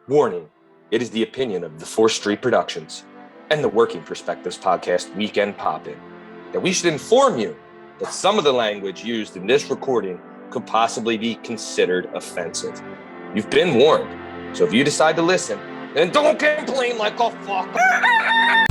Warning, it is the opinion of the 4th Street Productions and the Working Perspectives Podcast Weekend Pop-In that we should inform you that some of the language used in this recording could possibly be considered offensive. You've been warned, so if you decide to listen, then don't complain like a fucker.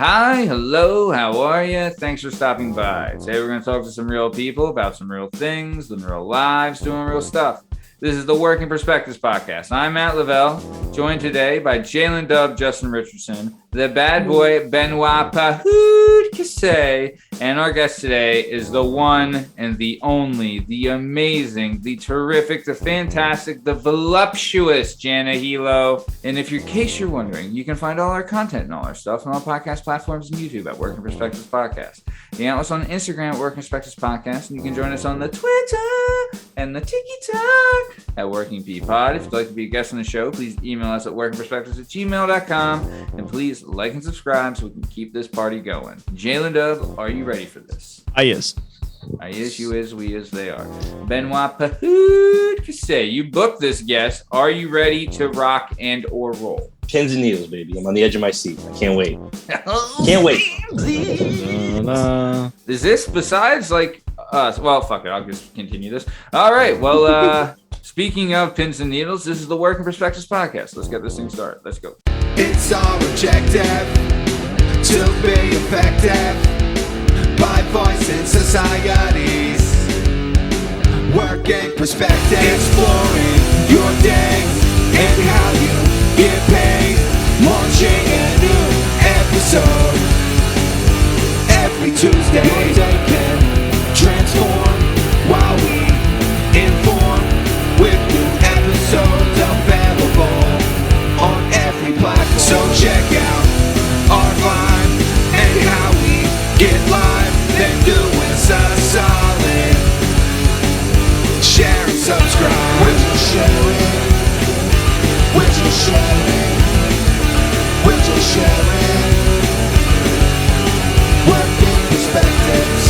Hi, hello, how are you? Thanks for stopping by. Today we're going to talk to some real people about some real things, living real lives, doing real stuff. This is the Working Perspectives Podcast. I'm Matt Lavelle, joined today by jdub, Justin Richardson, the bad boy Benoit Podcasy, and our guest today is the one and the only, the amazing, the terrific, the fantastic, the voluptuous Jana Hehlo. And if in case you're wondering, you can find all our content and all our stuff on all podcast platforms and YouTube at Working Perspectives Podcast. You can follow us on Instagram at Working Perspectives Podcast, and you can join us on the Twitter and the TikTok at Working P Pod. If you'd like to be a guest on the show, please email us at workingperspectives@gmail.com, and please like and subscribe so we can keep this party going. Jalen Dub, are you ready for this? I is. I is, you is, we is, they are. Benoit Podcasy, you booked this guest. Are you ready to rock and or roll? Pins and needles, baby. I'm on the edge of my seat. I can't wait. Can't wait. Is this besides like us? Well, fuck it. I'll just continue this. All right. Well, speaking of pins and needles, this is the Working Perspectives Podcast. Let's get this thing started. Let's go. It's all objective to be effective by voicing societies. Working perspective, exploring your day and how you get paid. Launching a new episode every Tuesday. Your day can transform while we inform with new episodes available on every platform. So check out our vibe and how we get live. Then do us a solid. Share and subscribe. Would you share it? Would you share it? Would you share it? Working Perspectives.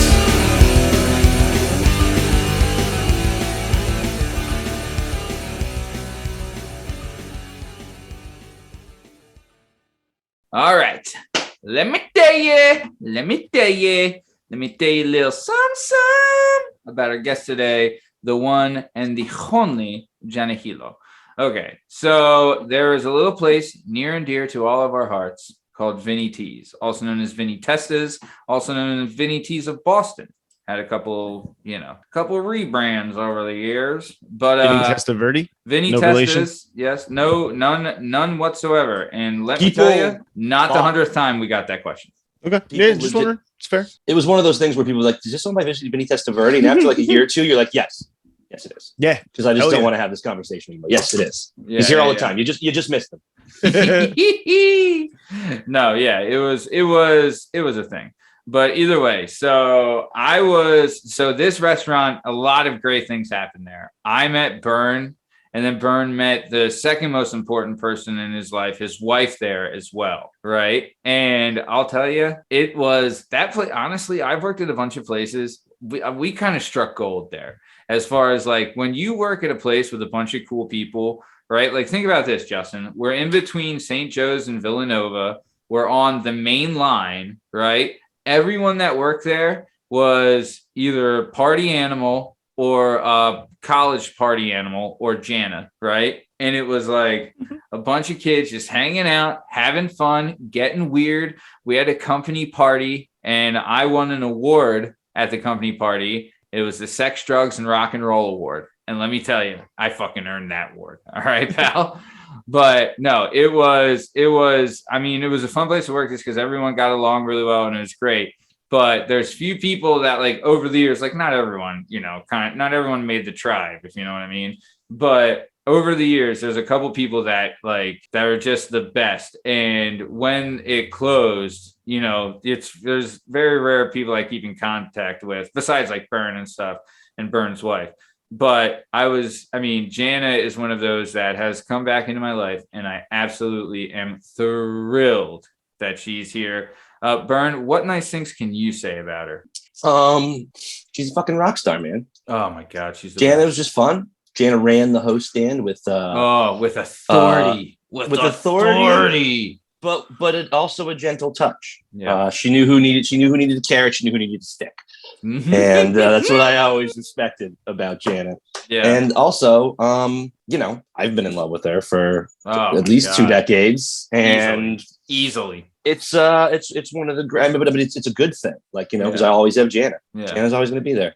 All right. Let me tell you a little something about our guest today, the one and the only Jana Hehlo. Okay, so there is a little place near and dear to all of our hearts called Vinny T's, also known as Vinny Testas, also known as Vinny T's of Boston. Had a couple rebrands over the years, but Vinny Testaverde? Vinny No Testas, relation? yes, none whatsoever. And let me tell you, not the 100th time we got that question. Okay. People Yeah, just wondering. It's fair. It was one of those things where people were like, is this something by Vinny Testaverde? And after like a year or two, you're like, yes. Yes, it is. Yeah. Because I just Hell don't yeah. want to have this conversation anymore. Yes, it is. Yeah, He's here all the yeah. time. You just missed him. No, yeah, it was a thing. But either way, so this restaurant, a lot of great things happened there. I met Bern, and then Bern met the second most important person in his life, his wife there as well, right? And I'll tell you, it was that place. Honestly, I've worked at a bunch of places. We kind of struck gold there as far as like when you work at a place with a bunch of cool people, right? Like think about this, Justin. We're in between St. Joe's and Villanova. We're on the main line, right? Everyone that worked there was either party animal or college party animal or Jana, right? And it was like a bunch of kids just hanging out, having fun, getting weird. We had a company party, and I won an award at the company party. It was the Sex, Drugs, and Rock and Roll Award. And let me tell you, I fucking earned that award. All right, pal? But no, it was a fun place to work just because everyone got along really well and it was great. But there's few people that like over the years, like not everyone, not everyone made the tribe, if you know what I mean. But over the years, there's a couple people that are just the best. And when it closed, there's very rare people I keep in contact with besides like Bern and stuff and Bern's wife. But Jana is one of those that has come back into my life, and I absolutely am thrilled that she's here. Bern, what nice things can you say about her? She's a fucking rock star, man. Oh my God, she's the Jana best. was just fun. Jana ran the host stand with with authority. With authority. But it also a gentle touch. Yeah. She knew who needed the carrot. She knew who needed the stick. And that's what I always respected about Jana. Yeah. And also, I've been in love with her for at least 2 decades, and easily. It's one of the great, but it's a good thing, because I always have Jana. Yeah. Jana's always going to be there.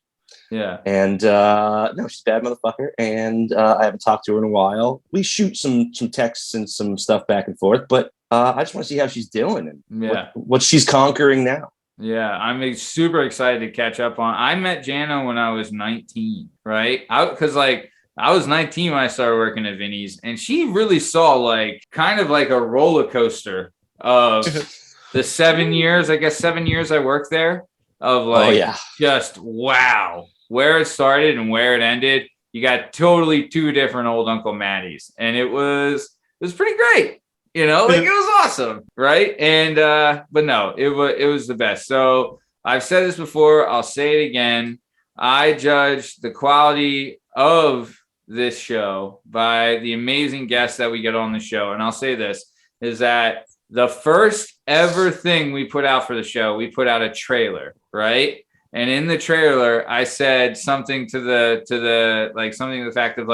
Yeah. And no, she's a bad motherfucker, and I haven't talked to her in a while. We shoot some texts and some stuff back and forth, but I just want to see how she's doing and what she's conquering now. Yeah, I'm super excited to catch up on. I met Jana when I was 19, right? Because I was 19 when I started working at Vinny's, and she really saw kind of like a roller coaster of the 7 years I worked there, of just wow, where it started and where it ended. You got totally 2 different old Uncle Matties, and it was pretty great. It was awesome, right? And but no, it was the best. So I've said this before, I'll say it again. I judge the quality of this show by the amazing guests that we get on the show. And I'll say this is that the first ever thing we put out for the show, we put out a trailer, right? And in the trailer, I said something to the something to the fact of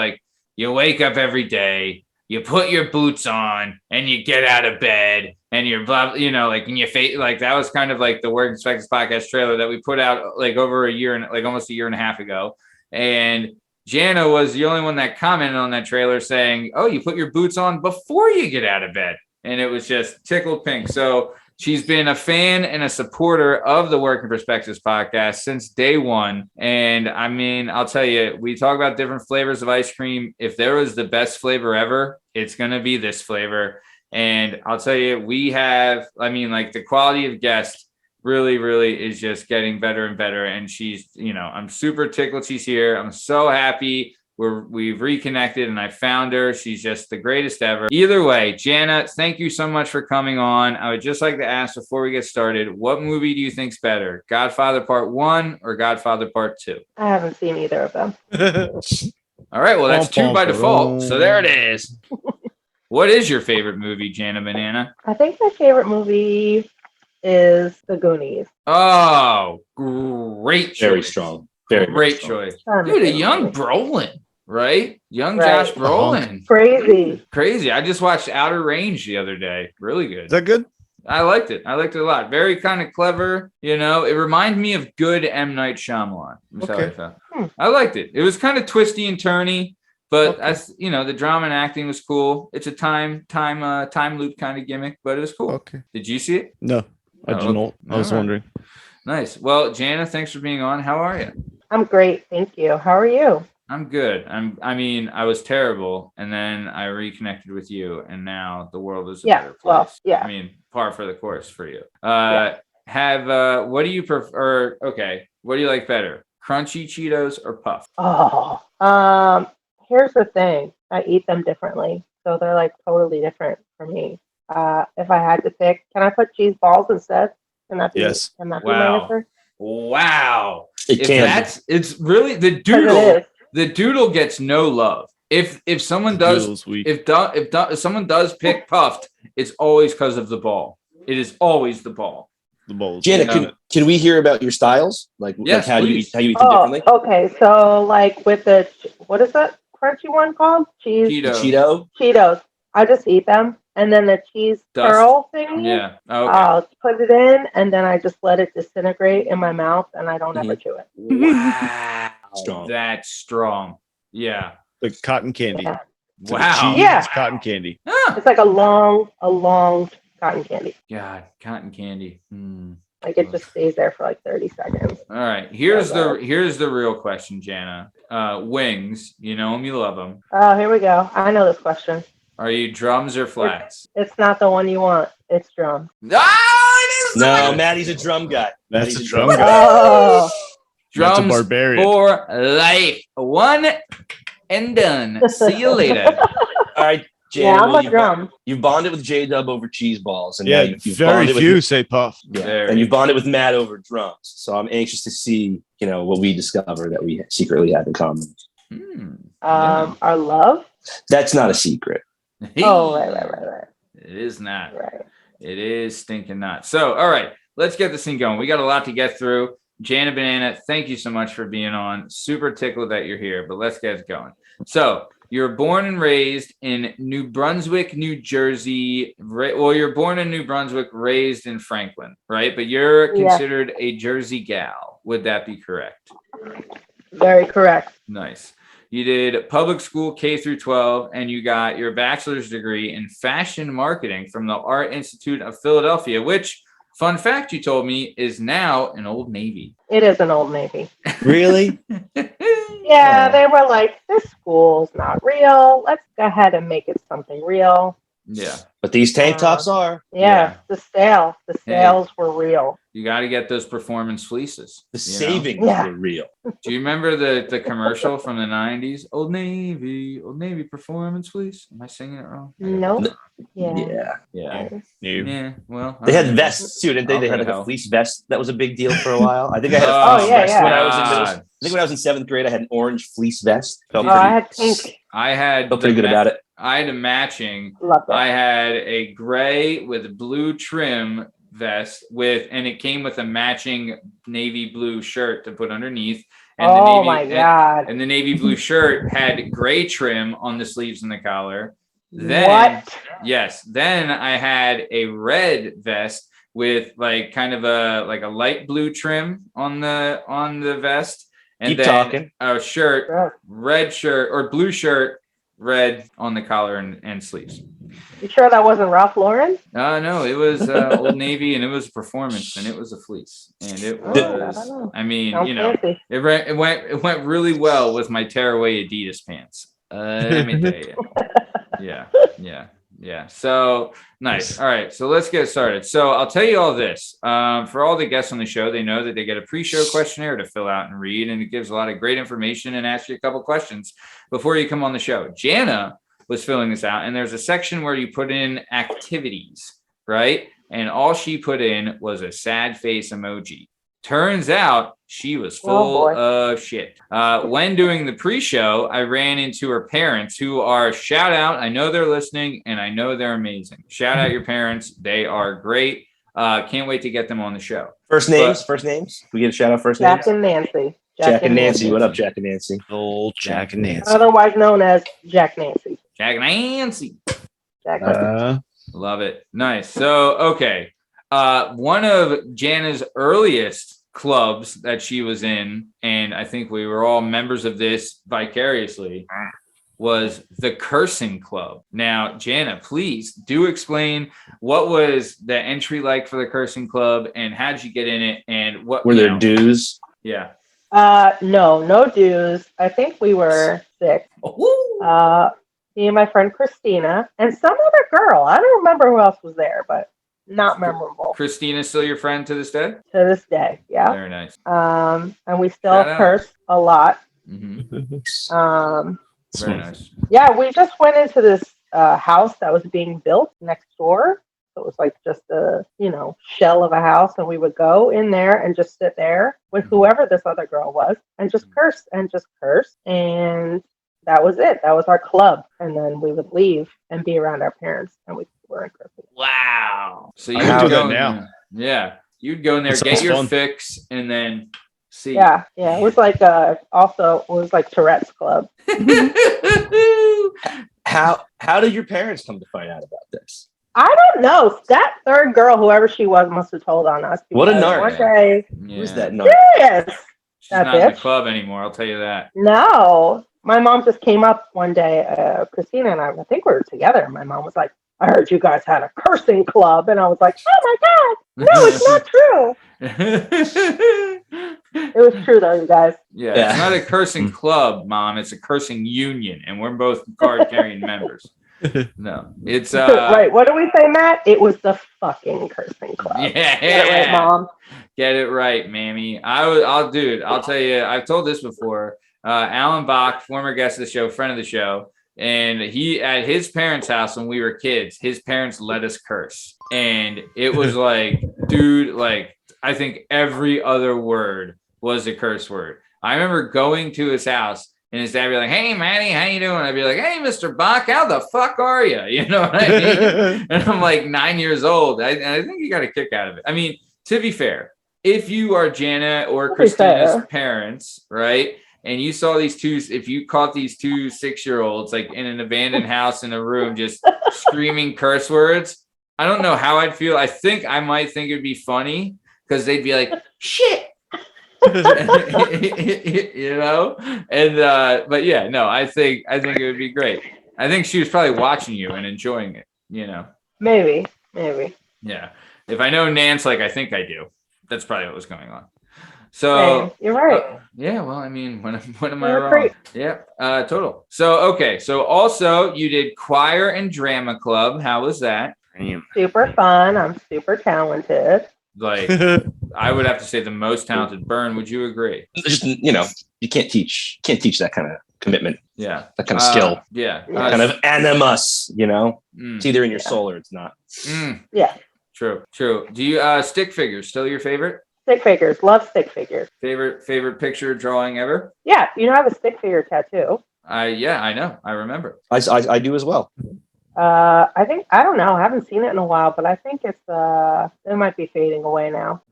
you wake up every day, you put your boots on and you get out of bed and you're blah, in your face. That was kind of the Work Perspectives podcast trailer that we put out over a year and almost a year and a half ago. And Jana was the only one that commented on that trailer saying, "Oh, you put your boots on before you get out of bed." And it was just tickled pink. So she's been a fan and a supporter of the Working Perspectives podcast since day one. And I mean, I'll tell you, we talk about different flavors of ice cream. If there was the best flavor ever, it's going to be this flavor. And I'll tell you, we have, the quality of guests really, really is just getting better and better. And she's, I'm super tickled she's here. I'm so happy. We've reconnected and I found her. She's just the greatest ever. Either way, Jana, thank you so much for coming on. I would just like to ask before we get started, what movie do you think's better? Godfather Part 1 or Godfather Part 2? I haven't seen either of them. All right, well, that's 2 by default. So there it is. What is your favorite movie, Jana Banana? I think my favorite movie is The Goonies. Oh, great choice. Very strong. Very great choice. Dude, a young Brolin. Right? Young Josh Brolin. Crazy. I just watched Outer Range the other day. Really good. Is that good? I liked it. I liked it a lot. Very kind of clever. It reminded me of good M. Night Shyamalan. I liked it. It was kind of twisty and turny, but the drama and acting was cool. It's a time loop kind of gimmick, but it was cool. Okay. Did you see it? No, I didn't. I was wondering. Nice. Well, Jana, thanks for being on. How are you? I'm great. Thank you. How are you? I'm good. I was terrible, and then I reconnected with you, and now the world is a better place. Par for the course for you. What do you prefer? Okay, what do you like better, crunchy Cheetos or puff? Here's the thing. I eat them differently, so they're totally different for me. If I had to pick, can I put cheese balls instead? Can that be? Yes. Can that be my answer? Wow. It's really the doodle. The doodle gets no love. If someone does, if someone does pick puffed, it's always because of the ball. It is always the ball. The balls. Jana, can we hear about your styles? Yes, how you eat them differently? Okay, so with the what is that crunchy one called? Cheetos. I just eat them, and then the cheese curl thing. Yeah. I'll put it in, and then I just let it disintegrate in my mouth, and I don't ever chew it. Wow. Strong. That's strong. Yeah. Like cotton candy. Yeah. So wow. Yeah. Cotton candy. It's like a long cotton candy. God, cotton candy. It just stays there for 30 seconds. All right. Here's the real question, Jana. Wings. You know them, you love them. Oh, here we go. I know this question. Are you drums or flats? It's not the one you want. It's drums. No, Matty's a drum guy. That's a drum guy. Oh. Drums That's a barbarian. for life. One and done. See you later. All right, Jana, I'm a drum. You've bonded with jdub over cheese balls, and Yeah, now you've very bonded few with, say puff. and you've bonded with Matt over drums. So I'm anxious to see, what we discover that we secretly have in common. Our love. That's not a secret. Oh, right. It is not. Right. It is stinking not. So, all right, let's get this thing going. We got a lot to get through. Jana Banana, thank you so much for being on. Super tickled that you're here, but let's get it going. So, you're born and raised in New Brunswick, New Jersey. Well, you're born in New Brunswick, raised in Franklin, right? But you're considered a Jersey gal. Would that be correct? Very correct. Nice. You did public school K through 12, and you got your bachelor's degree in fashion marketing from the Art Institute of Philadelphia, which, fun fact you told me, is now an Old Navy. It is an Old Navy. Really? Yeah, they were like, this school's not real. Let's go ahead and make it something real. Yeah. But these tank tops are. Yeah. The sales were real. You got to get those performance fleeces. The savings were real. Do you remember the commercial from the 90s? Old Navy performance fleece. Am I singing it wrong? Nope. Yeah. Well, they had vests too, didn't they? They had like a fleece vest that was a big deal for a while. I think I had a fleece vest when I was in middle school. I think when I was in 7th grade, I had an orange fleece vest. I had pink. I had felt pretty good about it. I had a matching. Loved it. I had a gray with blue trim vest and it came with a matching navy blue shirt to put underneath. And God. And the navy blue shirt had gray trim on the sleeves and the collar. Then I had a red vest with like kind of a light blue trim on the vest. And Keep talking. A shirt, red shirt or blue shirt, red on the collar and sleeves. You sure that wasn't Ralph Lauren? No, it was Old Navy, and it was a performance, and it was a fleece, and it was. I mean, fancy. It went really well with my tearaway Adidas pants. Let me tell you. Yeah. So nice. All right. So let's get started. So I'll tell you all this. For all the guests on the show, they know that they get a pre-show questionnaire to fill out and read, and it gives a lot of great information and asks you a couple questions before you come on the show. Jana was filling this out, and there's a section where you put in activities, right? And all she put in was a sad face emoji. Turns out she was full of shit. When doing the pre-show, I ran into her parents, who are, shout out, I know they're listening and I know they're amazing. Shout out your parents. They are great. Can't wait to get them on the show. First names. We get a shout out first names. Jack and Nancy. Jack and Nancy. What up, Jack and Nancy? Old Jack and Nancy. Otherwise known as Jack Nancy. Jack and Nancy. Jack Nancy. Love it. Nice. So, okay. One of Jana's earliest clubs that she was in, and I think we were all members of this vicariously, was the Cursing Club. Now, Jana, please do explain what was the entry like for the Cursing Club, and how did you get in it, and what were there dues? Yeah. No dues. I think we were 6. Me and my friend Christina and some other girl. I don't remember who else was there, but not memorable. Christina's still your friend to this day? To this day, yeah. Very nice. And we still curse a lot. Mm-hmm. Very nice. Yeah, we just went into this house that was being built next door. So it was like just a, shell of a house, and we would go in there and just sit there with whoever this other girl was and just curse. And that was it. That was our club. And then we would leave and be around our parents, and we weren't cursing. Wow. So you would do that now. Yeah. You'd go in there, get your fix, and then see. Yeah. It was like Tourette's Club. How did your parents come to find out about this? I don't know. That third girl, whoever she was, must have told on us. What a narc. One day. Who's that narc? Yes. She's not in the club anymore, I'll tell you that. No. My mom just came up one day, Christina and I think we were together. My mom was like, I heard you guys had a cursing club. And I was like, oh my God, no, it's not true. It was true though, you guys. Yeah. It's not a cursing club, Mom. It's a cursing union. And we're both card-carrying members. No, it's... Right, what do we say, Matt? It was the fucking cursing club. Yeah. Get it right, Mom. Get it right, mammy. I'll tell you, I've told this before. Alan Bach, former guest of the show, friend of the show, And he, at his parents' house when we were kids, his parents let us curse. And it was like, dude, like, I think every other word was a curse word. I remember going to his house and his dad would be like, hey, Matty, how you doing? I'd be like, hey, Mr. Bach, how the fuck are you? You know what I mean? And I'm like 9 years old. I think you got a kick out of it. I mean, to be fair, if you are Jana or Christina's parents, right? And you saw these two, if you caught these 2 6-year-olds like in an abandoned house in a room just screaming curse words, I don't know how I'd feel. I think I might think it'd be funny because they'd be like, shit. You know? And but yeah, no, I think it would be great. I think she was probably watching you and enjoying it, you know. Maybe. Yeah. If I know Nance like I think I do, that's probably what was going on. So you're right. Yeah, well, I mean, when am I You're wrong? great. Yeah, total. So okay, so also you did choir and drama club. How was that? Super fun. I'm super talented. Like, I would have to say the most talented. Bern, would you agree? Just, you know, you can't teach that kind of commitment. Yeah, That kind of skill. Yeah, Kind of animus, you know. Mm, It's either in your soul or it's not. Yeah. True. Do you stick figures still your favorite? Stick figures. Love stick figures. Favorite picture drawing ever? Yeah. You know, I have a stick figure tattoo. Yeah, I know. I remember. I do as well. I think, I don't know. I haven't seen it in a while, but I think it might be fading away now.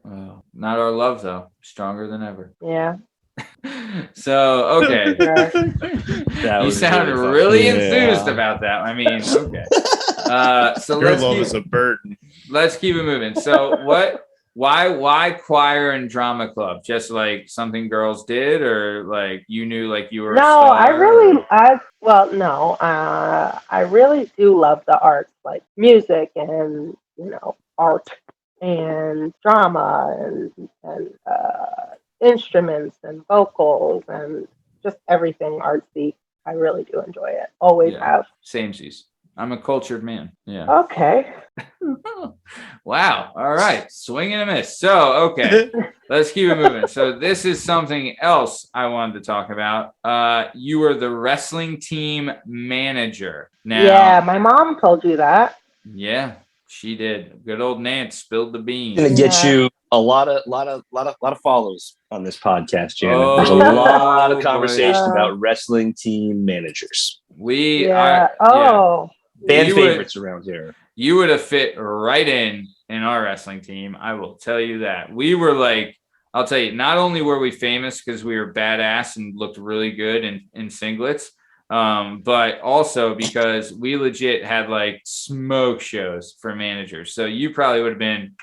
Not our love though. Stronger than ever. Yeah. So okay. You sound really enthused about that. I mean, okay. So Your love is a burden. Let's keep it moving. So why choir and drama club? Just like something girls did, or like you knew like you were No, I really do love the arts, like music and, you know, art and drama and instruments and vocals and just everything artsy. I really do enjoy it. Always have. Samesies. I'm a cultured man. Yeah. Okay. Wow. All right. Swing and a miss. So, okay. Let's keep it moving. So this is something else I wanted to talk about. You were the wrestling team manager. Now, Yeah, my mom told you that. Yeah, she did. Good old Nance spilled the beans. Gonna get you a lot of follows on this podcast, Jana. There's a lot of conversation about wrestling team managers. Fan favorites around here. You would have fit right in our wrestling team. I will tell you that. We were like, I'll tell you, not only were we famous because we were badass and looked really good in singlets, but also because we legit had like smoke shows for managers. So you probably would have been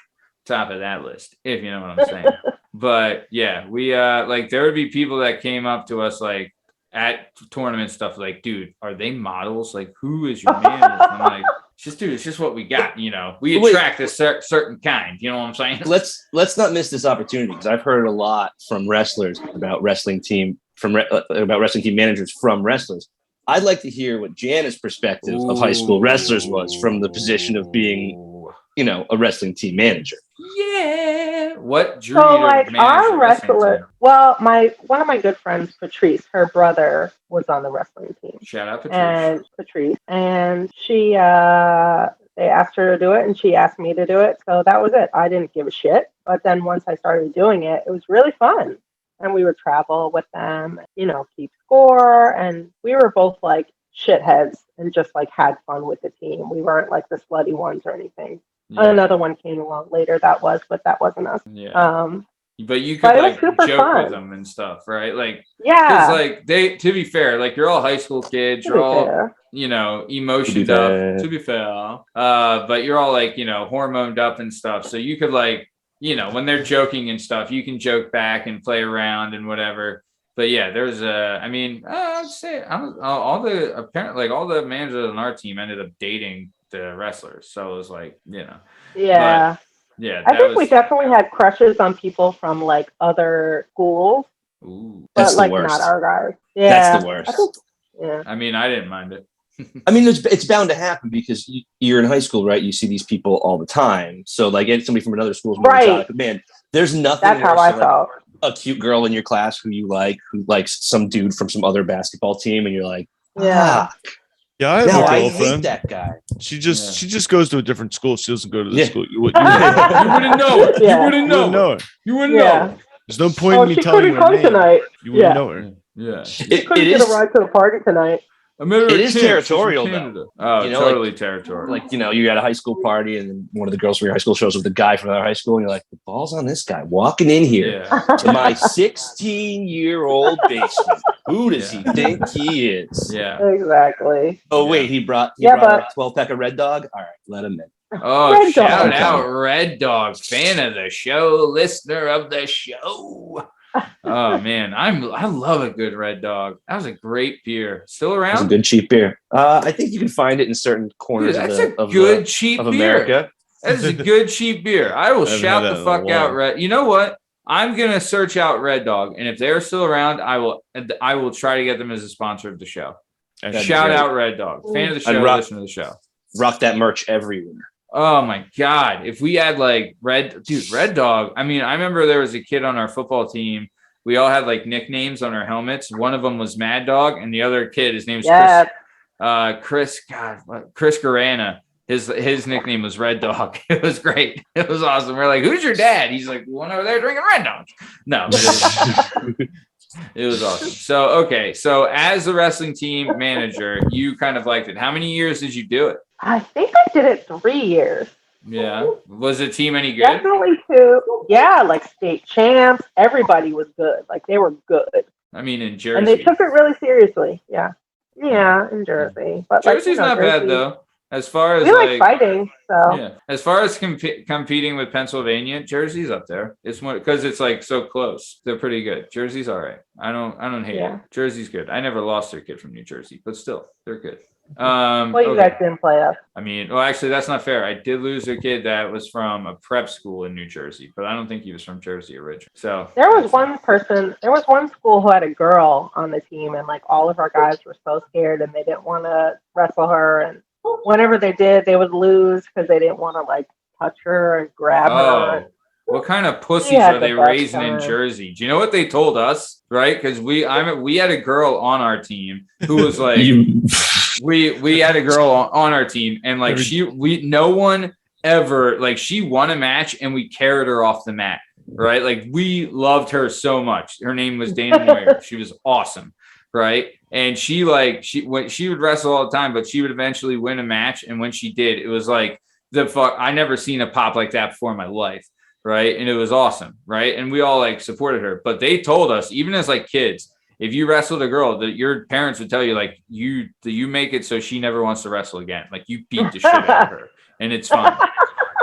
top of that list, if you know what I'm saying. But yeah, we like there would be people that came up to us like at tournament stuff like, dude, are they models? Like, who is your manager? I'm like, it's just what we got, you know. We attract a certain kind, you know what I'm saying? Let's not miss this opportunity, because I've heard a lot from wrestlers about wrestling team managers from wrestlers. I'd like to hear what Jana's perspective of high school wrestlers was from the position of being, you know, a wrestling team manager. Yeah. What drew So you to like manage our the wrestling wrestler, team? well, one of my good friends, Patrice, her brother was on the wrestling team. Shout out Patrice. And she they asked her to do it and she asked me to do it. So that was it. I didn't give a shit. But then once I started doing it, it was really fun. And we would travel with them, you know, keep score. And we were both like shitheads and just like had fun with the team. We weren't like the slutty ones or anything. Yeah. Another one came along later. But that wasn't us. Yeah. But you could like joke fun with them and stuff, right? Like, yeah. Because like to be fair, like you're all high school kids, you're all, you know, emotioned up. To be fair, but you're all like, you know, hormoned up and stuff. So you could like, you know, when they're joking and stuff, you can joke back and play around and whatever. But yeah, there's I'd say all the managers on our team ended up dating the wrestlers. So it was like, you know, yeah. But, yeah, I think we definitely had crushes on people from like other schools. Ooh, but that's like the worst. not our guys. Yeah, that's the worst. I mean, I didn't mind it. I mean, it's bound to happen because you're in high school, right? You see these people all the time. So like, it's somebody from another school, right? Man, there's nothing. That's how I felt. A cute girl in your class who likes some dude from some other basketball team, and you're like, yeah. Yeah, I have No, a I hate girlfriend. that guy. She just goes to a different school. She doesn't go to the Yeah. school. You wouldn't know. You wouldn't know it. Yeah. You wouldn't You wouldn't know know it. it. You wouldn't Yeah. know it. There's no point Oh, in me she telling couldn't you her come name. tonight. You wouldn't Yeah. know her. Yeah. She It couldn't get is a ride to the party tonight. I met her It at is camp. She's from territorial, though. Canada. Oh, You know, totally territorial. like, you know, you at a high school party and then one of the girls from your high school shows up with the guy from another high school, and you're like, the ball's on this guy walking in here Yeah. to my 16-year-old basement. Who does he think he is? Yeah. Exactly. Oh, Yeah. wait, he brought Yeah, a 12-pack of Red Dog? All right, let him in. Oh, Red shout Dog. out Red Dog, fan of the show, listener of the show. Oh man, I love a good Red Dog. That was a great beer. Still It's a around? good cheap beer. I think you can find it in certain Dude, corners that's of a good cheap of beer. America. That is a good cheap beer. I will I haven't shout had the that in a fuck out while. Red. You know what? I'm gonna search out Red Dog, and if they're still around, I will try to get them as a sponsor of the show. That'd be Shout great. out Red Dog, fan of the I'd show, rock- listener of the show. Rock that merch every winter. Oh my God. If we had like Red Dog. I mean, I remember there was a kid on our football team. We all had like nicknames on our helmets. One of them was Mad Dog, and the other kid, his name was Yeah. Chris Garana. His nickname was Red Dog. It was great. It was awesome. We're like, who's your dad? He's like, one over there drinking Red Dog. No, it was awesome. So, okay. So as the wrestling team manager, you kind of liked it. How many years did you do it? I think I did it 3 years. Yeah. Was the team any good? Definitely 2. Yeah, like state champs. Everybody was good. Like they were good. I mean, in And Jersey. they took it really seriously. Yeah. Yeah, in Jersey. But Jersey's not bad Jersey- though. As far as We like fighting, so yeah, as far as competing with Pennsylvania, Jersey's up there. It's more because it's like so close. They're pretty good. Jersey's all right. I don't hate Yeah. it. Jersey's good. I never lost their kid from New Jersey, but still, they're good. well, you Okay. guys didn't play us. I mean, well, actually, that's not fair. I did lose a kid that was from a prep school in New Jersey, but I don't think he was from Jersey originally. So There was one school who had a girl on the team, and like all of our guys were so scared, and they didn't want to wrestle her. And whenever they did, they would lose because they didn't want to like touch her and grab her. Oh, what kind of pussies We had are they the best raising in time. Jersey? Do you know what they told us? Right? Because we had a girl on our team who was like, we had a girl on our team, and like no one ever like she won a match, and we carried her off the mat. Right? Like we loved her so much. Her name was Dana Moyer. She was awesome. Right. And she would wrestle all the time, but she would eventually win a match. And when she did, it was like I never seen a pop like that before in my life. Right. And it was awesome. Right. And we all like supported her. But they told us, even as like kids, if you wrestled a girl, that your parents would tell you, like, you make it so she never wants to wrestle again. Like you beat the shit out of her and it's fun.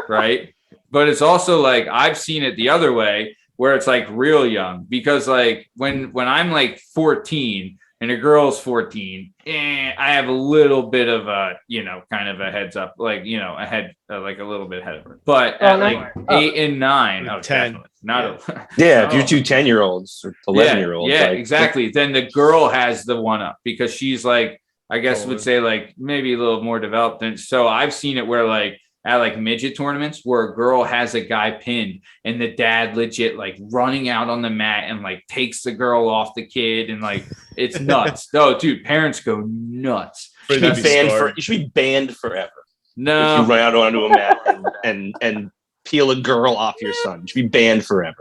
Right. But it's also like I've seen it the other way where it's like real young, because like when I'm like 14 and a girl's 14, I have a little bit of a, kind of a heads up, like, ahead, like a little bit ahead of her. But at like 8 and 9, Like 10, 10. not Yeah, if Oh. you're 2 10-year-olds or 11-year-olds. Yeah, like, exactly. Then the girl has the one up because she's like, I guess would say like maybe a little more developed. Than so I've seen it where like at like midget tournaments where a girl has a guy pinned and the dad legit like running out on the mat and like takes the girl off the kid, and like it's nuts. No, dude, parents go nuts. You should be banned forever. If No, you run out onto a mat and peel a girl off your son, you should be banned forever.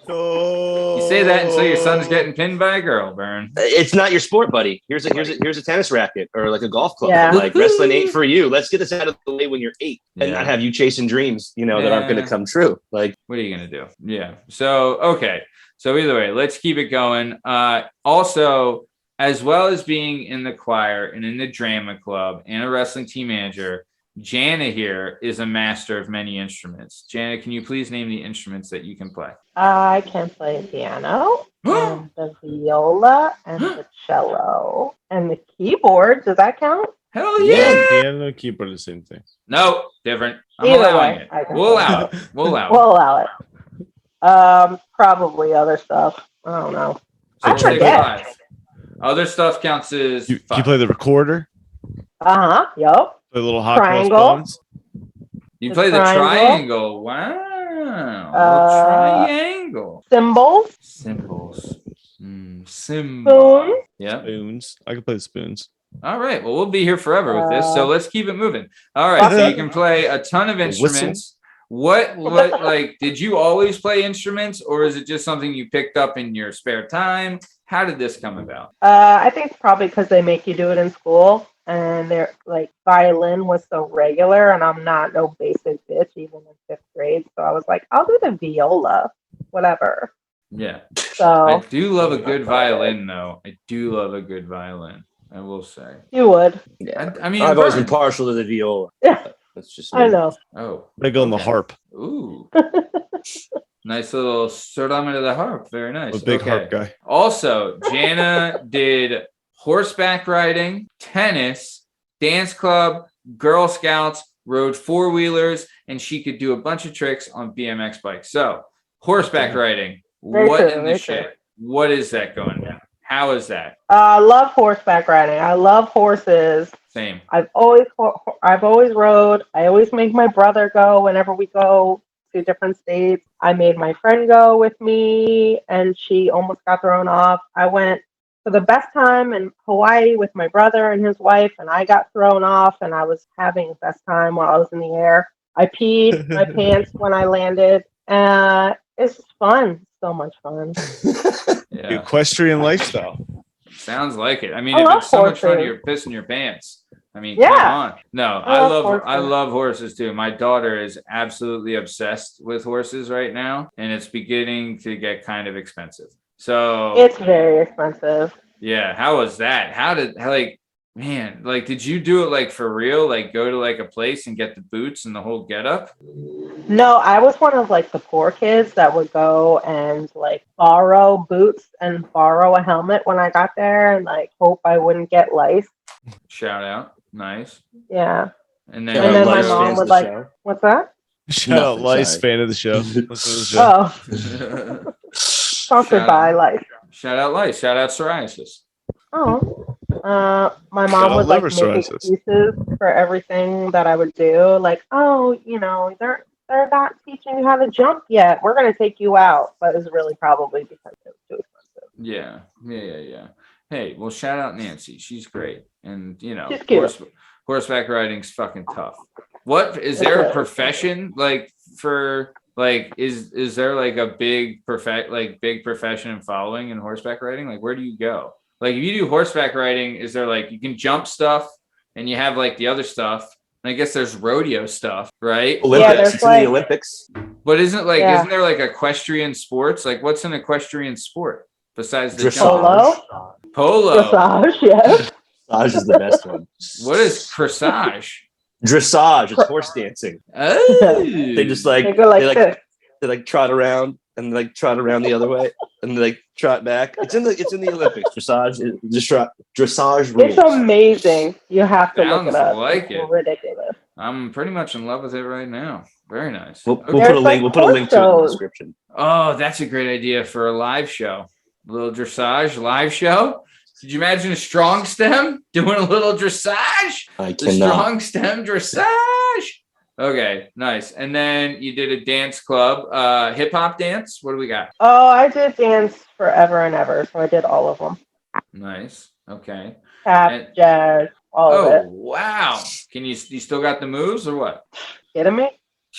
No. you say that and so your son's getting pinned by a girl, Bern. It's not your sport, buddy. Here's a tennis racket or like a golf club. Yeah. Like wrestling ain't for you. Let's get this out of the way when you're 8 and Yeah. not have you chasing dreams, that aren't going Yeah. to come true. Like, What are you going to do? Yeah. So, okay. So either way, let's keep it going. Also, as well as being in the choir and in the drama club and a wrestling team manager, Jana here is a master of many instruments. Jana, can you please name the instruments that you can play? I can play the piano, and the viola, and the cello, and the keyboard. Does that count? Hell yeah. Piano, keyboard, the same thing. No, different. I'm Either allowing way, it. I can We'll play. allow it. We'll allow it. We'll allow it. Probably other stuff. I don't know. I So take forget. 5. Other stuff counts as You 5. play the recorder, Yup. play little hot cross Triangle. buns. You the play the triangle. triangle. Wow. Triangle. Cymbals. Symbols. Symbol. Spoons. Yeah. Spoons. I can play the spoons. All right. Well, we'll be here forever with this. So let's keep it moving. All right. So you can play a ton of instruments. What like, did you always play instruments, or is it just something you picked up in your spare time? How did this come about? I think probably because they make you do it in school, and they're like violin was so regular, and I'm not no basic bitch even in 5th grade. So I was like, I'll do the viola, whatever. Yeah. So I do love a good violin, though. I do love a good violin, I will say. you would. Yeah. I mean, I've always been Bern. partial to the viola. Yeah. That's just I know. Oh. I go on the Okay. harp. Ooh. Nice little certificate of the harp. Very nice. I'm a big Okay. harp guy. Also, Jana did horseback riding, tennis, dance club, Girl Scouts, rode 4-wheelers, and she could do a bunch of tricks on BMX bikes. So, horseback riding. Very What true, in the very shit? true. What is that going on? How is that? I love horseback riding. I love horses. Same. I've always rode. I always make my brother go whenever we go to different states. I made my friend go with me, and she almost got thrown off. I went for the best time in Hawaii with my brother and his wife, and I got thrown off, and I was having the best time while I was in the air. I peed my pants when I landed. It's just fun. So much fun. The Yeah. equestrian lifestyle. Sounds like it. I mean, I if love it's so much fun, horses. you're pissing your pants. I mean, Yeah. come on. No, I love I horses. love horses too. My daughter is absolutely obsessed with horses right now, and it's beginning to get kind of expensive. So It's very expensive. yeah, how was that? Did you do it like for real? Like go to like a place and get the boots and the whole getup? No, I was one of like the poor kids that would go and like borrow boots and borrow a helmet when I got there and like hope I wouldn't get lice. Shout out. Nice. Yeah. And then, And then my Lice mom fans would of the like, show. what's that? Shout out Nothing, Lice, sorry. fan of the show. Listen to the show. Oh, sponsored Shout by out. life. Shout out lice. Shout out psoriasis. Oh. My Shout mom out would like liver make psoriasis. excuses for everything that I would do. Like, oh, they're not teaching you how to jump yet. We're gonna take you out. But it was really probably because it was too expensive. Yeah. Hey, well, shout out Nancy. She's great. And, She's cute. horseback riding's fucking tough. What is there a profession like for like is there like a big profession and following in horseback riding? Like, where do you go? Like, if you do horseback riding, is there like you can jump stuff and you have like the other stuff? And I guess there's rodeo stuff, right? Olympics. there's It's in like- the Olympics. But isn't there like equestrian sports? Like, what's an equestrian sport besides the jump? Polo? Polo. Dressage, yes. Dressage is the best one. What is dressage? Dressage. It's horse dancing. Oh, They just They go like this. they like trot around and like trot around the other way and like trot back. It's in the Olympics. Dressage rules. It's amazing. You have to look Sounds it up. like It's it. ridiculous. I'm pretty much in love with it right now. Very nice. We'll Okay. put a There's, link. like, We'll put a link to it in the horse shows. description. Oh, that's a great idea for a live show. A little dressage live show. Could you imagine a strong stem doing a little dressage? I The cannot. strong stem dressage. Okay, nice. And then you did a dance club, hip hop dance. What do we got? Oh, I did dance forever and ever, so I did all of them. Nice. Okay. Tap, And- jazz, all of Oh it. wow! Can you still got the moves or what? Kidding me?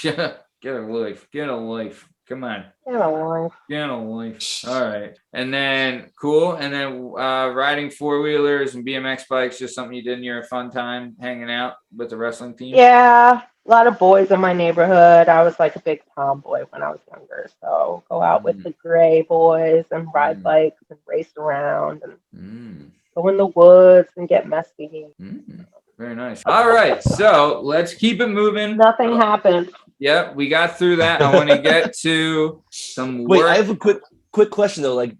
Get a life. Get a life. Come on. You know, Get a life. All right. And then cool. And then riding 4-wheelers and BMX bikes, just something you did in your fun time hanging out with the wrestling team. yeah, a lot of boys in my neighborhood. I was like a big tomboy when I was younger, so go out with the gray boys and ride bikes and race around and go in the woods and get messy. Very nice. All right. So let's keep it moving. Nothing happened. Yep. We got through that. I want to get to some Wait, work. I have a quick question though. Like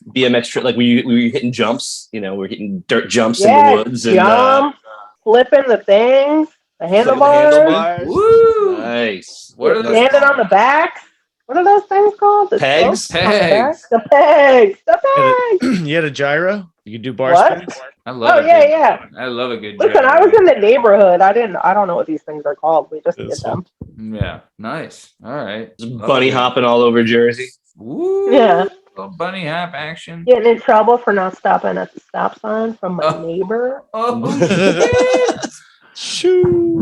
BMX trip. Like were you hitting jumps? We're hitting dirt jumps in Yeah, the woods and jump, flipping the things, the handlebars, Woo! nice. What are those standing called? on the back. What are those things called? The Pegs? spokes on the back? Pegs. The pegs. The pegs. You had a gyro? You could do bar What? spins? I love Oh it. yeah, yeah. I love a good Listen, gyro. I was in the neighborhood. I don't know what these things are called. We just did This them. Yeah. Nice. All right. Love Bunny it. hopping all over Jersey. Woo. Yeah. little bunny hop action. Getting in trouble for not stopping at the stop sign from my neighbor. Oh, shit. Shoo.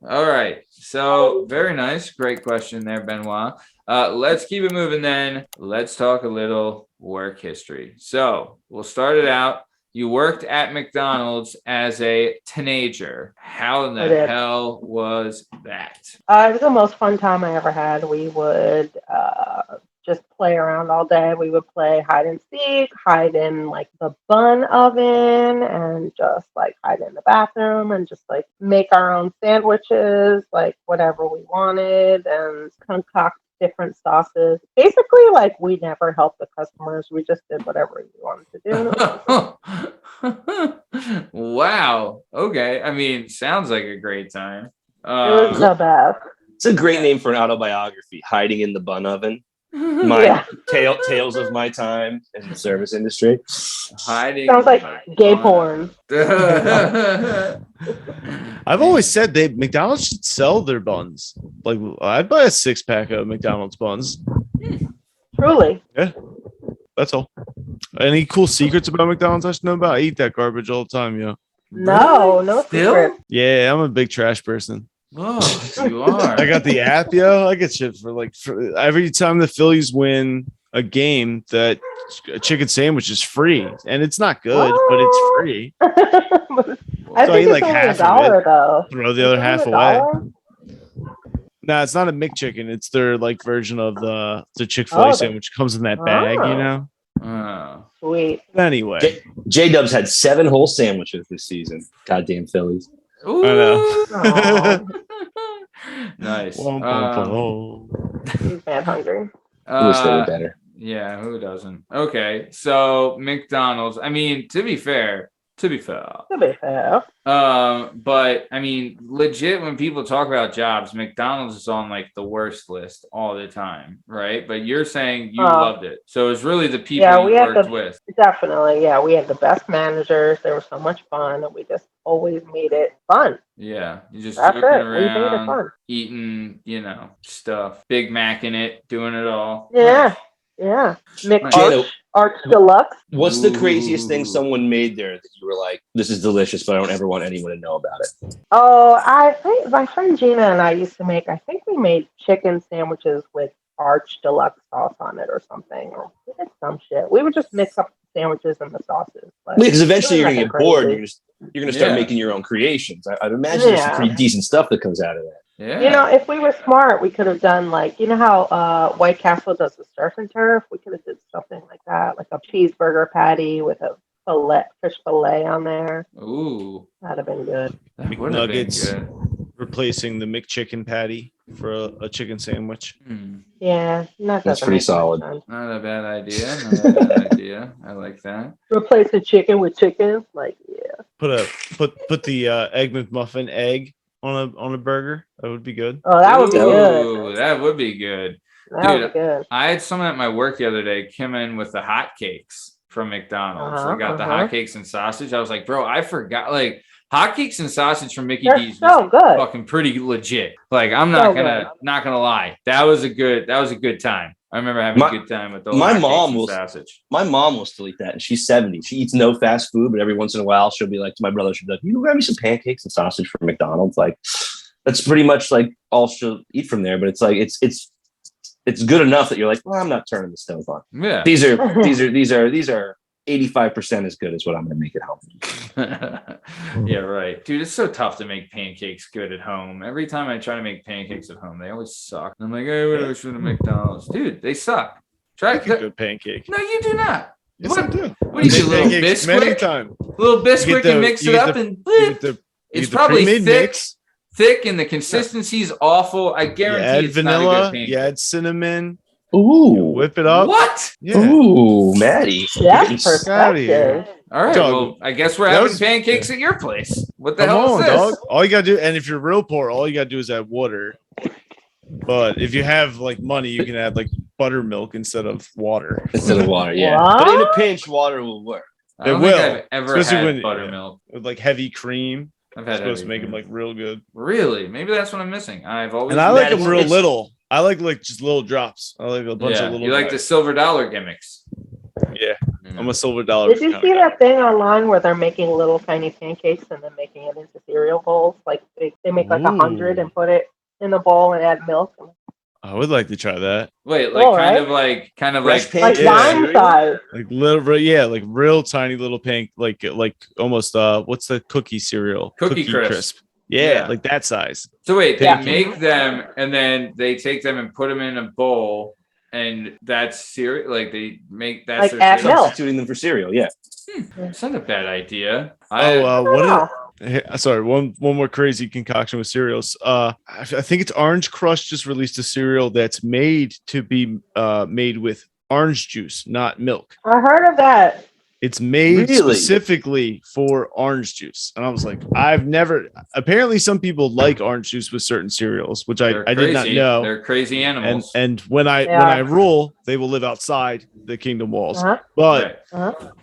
All right. So very nice. Great question there, Benoit. Let's keep it moving then. Let's talk a little work history. So we'll start it out. You worked at McDonald's as a teenager. How in the hell was that? It was the most fun time I ever had. We would just play around all day. We would play hide and seek, hide in like the bun oven, and just like hide in the bathroom and just like make our own sandwiches, like whatever we wanted, and concoct different sauces. Basically, like we never helped the customers. We just did whatever we wanted to do. Wow. Okay. I mean, sounds like a great time. It was the best. It's a great name for an autobiography, Hiding in the Bun Oven. Tales of my time in the service industry. Hiding. Sounds like gay porn. I've always said McDonald's should sell their buns. Like I'd buy a 6-pack of McDonald's buns. Truly. Yeah, that's all. Any cool secrets about McDonald's I should know about? I eat that garbage all the time, yo. No secret. Yeah, I'm a big trash person. Oh, you are. I got the app, yo. I get shit for every time the Phillies win a game, that chicken sandwich is free, and it's not good, but it's free. I So think I eat like it's half only $1 of it. though. Throw the other half away. No, it's not a McChicken. It's their like version of the Chick-fil-A sandwich. Comes in that bag, you know. Oh. Sweet. Anyway, J-Dub's had 7 whole sandwiches this season. Goddamn Phillies. Ooh. I know. Nice. He's mad hungry. I wish they were better. Yeah, who doesn't? Okay, so McDonald's. I mean, to be fair. But I mean, legit, when people talk about jobs, McDonald's is on like the worst list all the time, right? But you're saying you loved it, so it's really the people you worked with. Definitely, yeah. We had the best managers. They were so much fun, and we just always made it fun. Yeah, you just That's joking it. We made it around, fun. eating, stuff, Big Mac in it, doing it all. Yeah, yeah. Jana, Arch Deluxe. What's the craziest thing someone made there that you were like, this is delicious, but I don't ever want anyone to know about it? Oh, I think my friend Gina and I used to make, I think we made chicken sandwiches with Arch Deluxe sauce on it or something. Or we did some shit. We would just mix up the sandwiches and the sauces. Because eventually you're going to get bored and you're going to start making your own creations. I'd imagine there's some pretty decent stuff that comes out of that. Yeah. If we were smart, we could have done like, how White Castle does the surf and turf? We could have did something like that, like a cheeseburger patty with a fish fillet on there. Ooh. That'd have been good. That would have been McNuggets. good. Replacing the McChicken patty for a chicken sandwich. Yeah, that's pretty solid. Not a bad idea. I like that. Replace the chicken with chicken, like Put the Egg McMuffin egg on a burger. That would be good. Oh, that would be good. Ooh, that would be good. That would be good. I had someone at my work the other day come in with the hotcakes from McDonald's. I got the hotcakes and sausage. I was like, bro, I forgot. Like, hotcakes and sausage from Mickey D's was good. Fucking pretty legit. Like, I'm not gonna lie. That was a good time. I remember having a good time with the sausage. My mom will still eat that, and she's 70. She eats no fast food, but every once in a while she'll be like to my brother, she'll be like, "You grab me some pancakes and sausage from McDonald's." Like, that's pretty much like all she'll eat from there. But it's like it's good enough that you're like, well, I'm not turning the stove on. Yeah, these are 85% as good as what I'm going to make at home. Yeah, right. Dude, it's so tough to make pancakes good at home. Every time I try to make pancakes at home, they always suck. I'm like, hey, what do I should have McDonald's? Dude, they suck. Try a good pancake. No, you do not. Yes, I do. What do you do, little Bisquick? Little Bisquick and mix it up and it's probably thick and the consistency is awful. I guarantee it's vanilla, not a good pancake. You add cinnamon. Ooh, you whip it up. What? Yeah. Ooh, Matty. That's perspective. All right. Well, I guess we're having pancakes at your place. What the hell is this? Dog. All you gotta do, and if you're real poor, all you gotta do is add water. But if you have like money, you can add like buttermilk instead of water. Yeah. But in a pinch, water will work. I don't think I've ever had buttermilk with like heavy cream. I've had supposed to make them like real good. Really? Maybe that's what I'm missing. I like them real little. I like just little drops. I like a bunch of little. You like the silver dollar gimmicks. Yeah, I'm a silver dollar. Did you see that thing online where they're making little tiny pancakes and then making it into cereal bowls? Like they make like 100 and put it in the bowl and add milk. I would like to try that. Wait, like kind of like dime size. Like little, yeah, like real tiny little like almost what's the cookie cereal? Cookie Crisp. Yeah, like that size. So wait, they make them and then they take them and put them in a bowl, and that's cereal. Like they make that like add milk. Substituting them for cereal. Yeah, it's not a bad idea. Sorry, one more crazy concoction with cereals. I think it's Orange Crush just released a cereal that's made to be made with orange juice, not milk. I heard of that. It's made specifically for orange juice. And I was like, apparently some people like orange juice with certain cereals, which I did not know. They're crazy animals. And when I rule, they will live outside the kingdom walls. But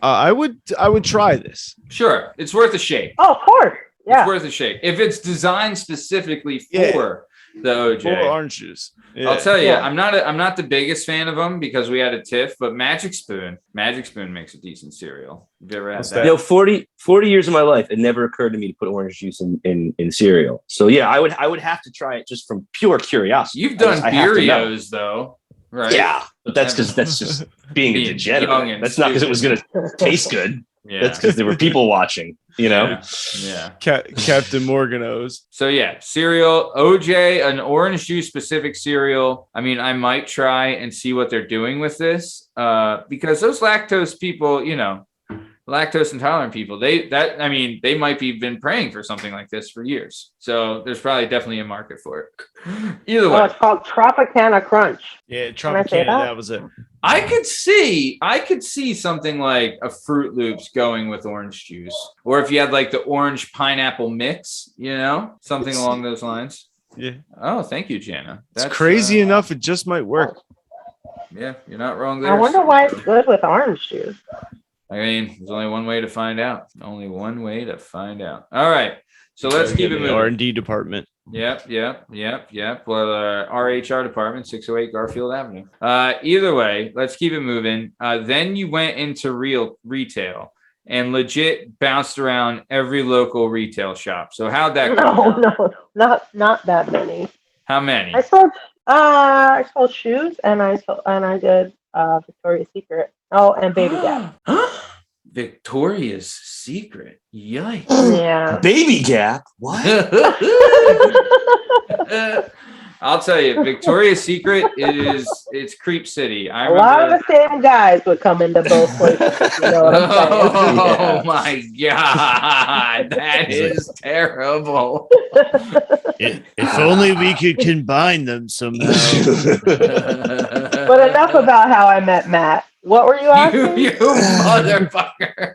I would try this. Sure. It's worth a shake. Oh, of course. Yeah. It's worth a shake. If it's designed specifically for the OJ. For orange juice. Yeah. I'll tell you, I'm not the biggest fan of them because we had a tiff, but Magic Spoon makes a decent cereal. Have you ever had that? 40 years of my life, it never occurred to me to put orange juice in cereal. So yeah, I would have to try it just from pure curiosity. You've done Cheerios though, right? Yeah, but that's just being a degenerate. That's not because it was going to taste good. Yeah. That's because there were people watching, Yeah. Captain Morgano's. So yeah, cereal, OJ, an orange juice specific cereal. I mean, I might try and see what they're doing with this because those lactose people, lactose intolerant people, they might be been praying for something like this for years. So there's probably definitely a market for it. Either way. It's called Tropicana Crunch. Yeah, Tropicana, that was it. I could see something like a Fruit Loops going with orange juice, or if you had like the orange pineapple mix, something along those lines. Yeah. Oh, thank you, Jana. That's crazy enough. It just might work. Yeah, you're not wrong there. I wonder why it's good with orange juice. I mean, there's only one way to find out. All right. So let's keep it moving. R&D department. Yep. Well, RHR department, 608 Garfield Avenue. Either way, let's keep it moving. Then you went into retail and legit bounced around every local retail shop. So how'd that go? No, not that many. How many? I sold shoes and I did Victoria's Secret. Oh, and Baby Gap. Victoria's Secret. Yikes. Yeah. Baby Gap? What? I'll tell you, Victoria's Secret it's Creep City. A lot of the same guys would come into both places. You know what I'm saying? Oh my God. That is terrible. If only we could combine them somehow. But enough about how I met Matt. What were you asking? You motherfucker.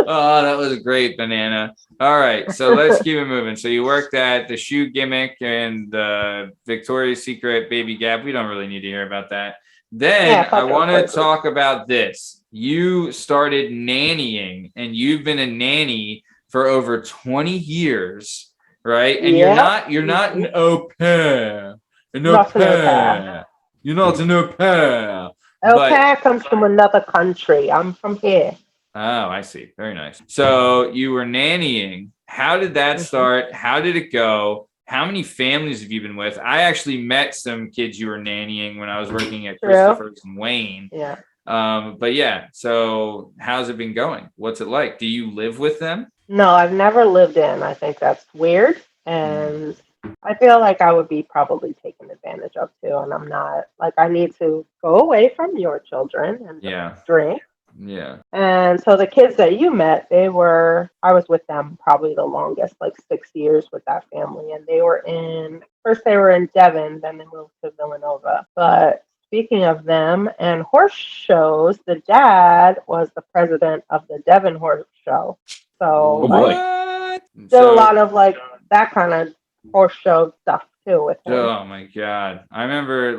Oh, that was a great banana. All right, so let's keep it moving. So you worked at the shoe gimmick and the Victoria's Secret Baby Gap. We don't really need to hear about that. Then I want to talk about this. You started nannying, and you've been a nanny for over 20 years, right? And you're not an au pair. An au pair. You're not an au pair. Au pair comes from another country. I'm from here. Oh, I see. Very nice. So you were nannying. How did that start? How did it go? How many families have you been with? I actually met some kids you were nannying when I was working at Christopher's and Wayne. Yeah. But yeah, so how's it been going? What's it like? Do you live with them? No, I've never lived in. I think that's weird. And I feel like I would be probably taken advantage of too. And I'm not, like, I need to go away from your children and drink. Yeah. And so the kids that you met, I was with them probably the longest, like 6 years with that family. And they were in Devon, then they moved to Villanova. But speaking of them and horse shows, the dad was the president of the Devon Horse Show. So did a lot of like that kind of horse show stuff too with him. Oh my God. I remember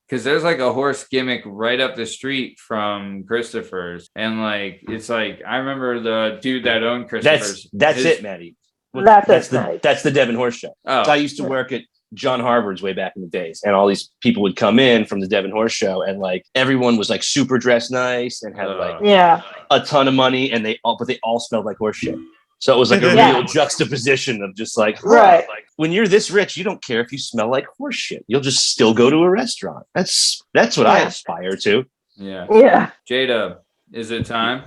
because there's like a horse gimmick right up the street from Christopher's. And it's like, I remember the dude that owned Christopher's. That's it, Matty. That's the Devon Horse Show. Oh. So I used to work at John Harvard's way back in the days, and all these people would come in from the Devon Horse Show, and like everyone was like super dressed nice and had like a ton of money, and they all smelled like horse shit. So it was like a real juxtaposition of just like, right. Like when you're this rich, you don't care if you smell like horse shit. You'll just still go to a restaurant. That's what I aspire to. Yeah. Yeah. J-Dub, is it time?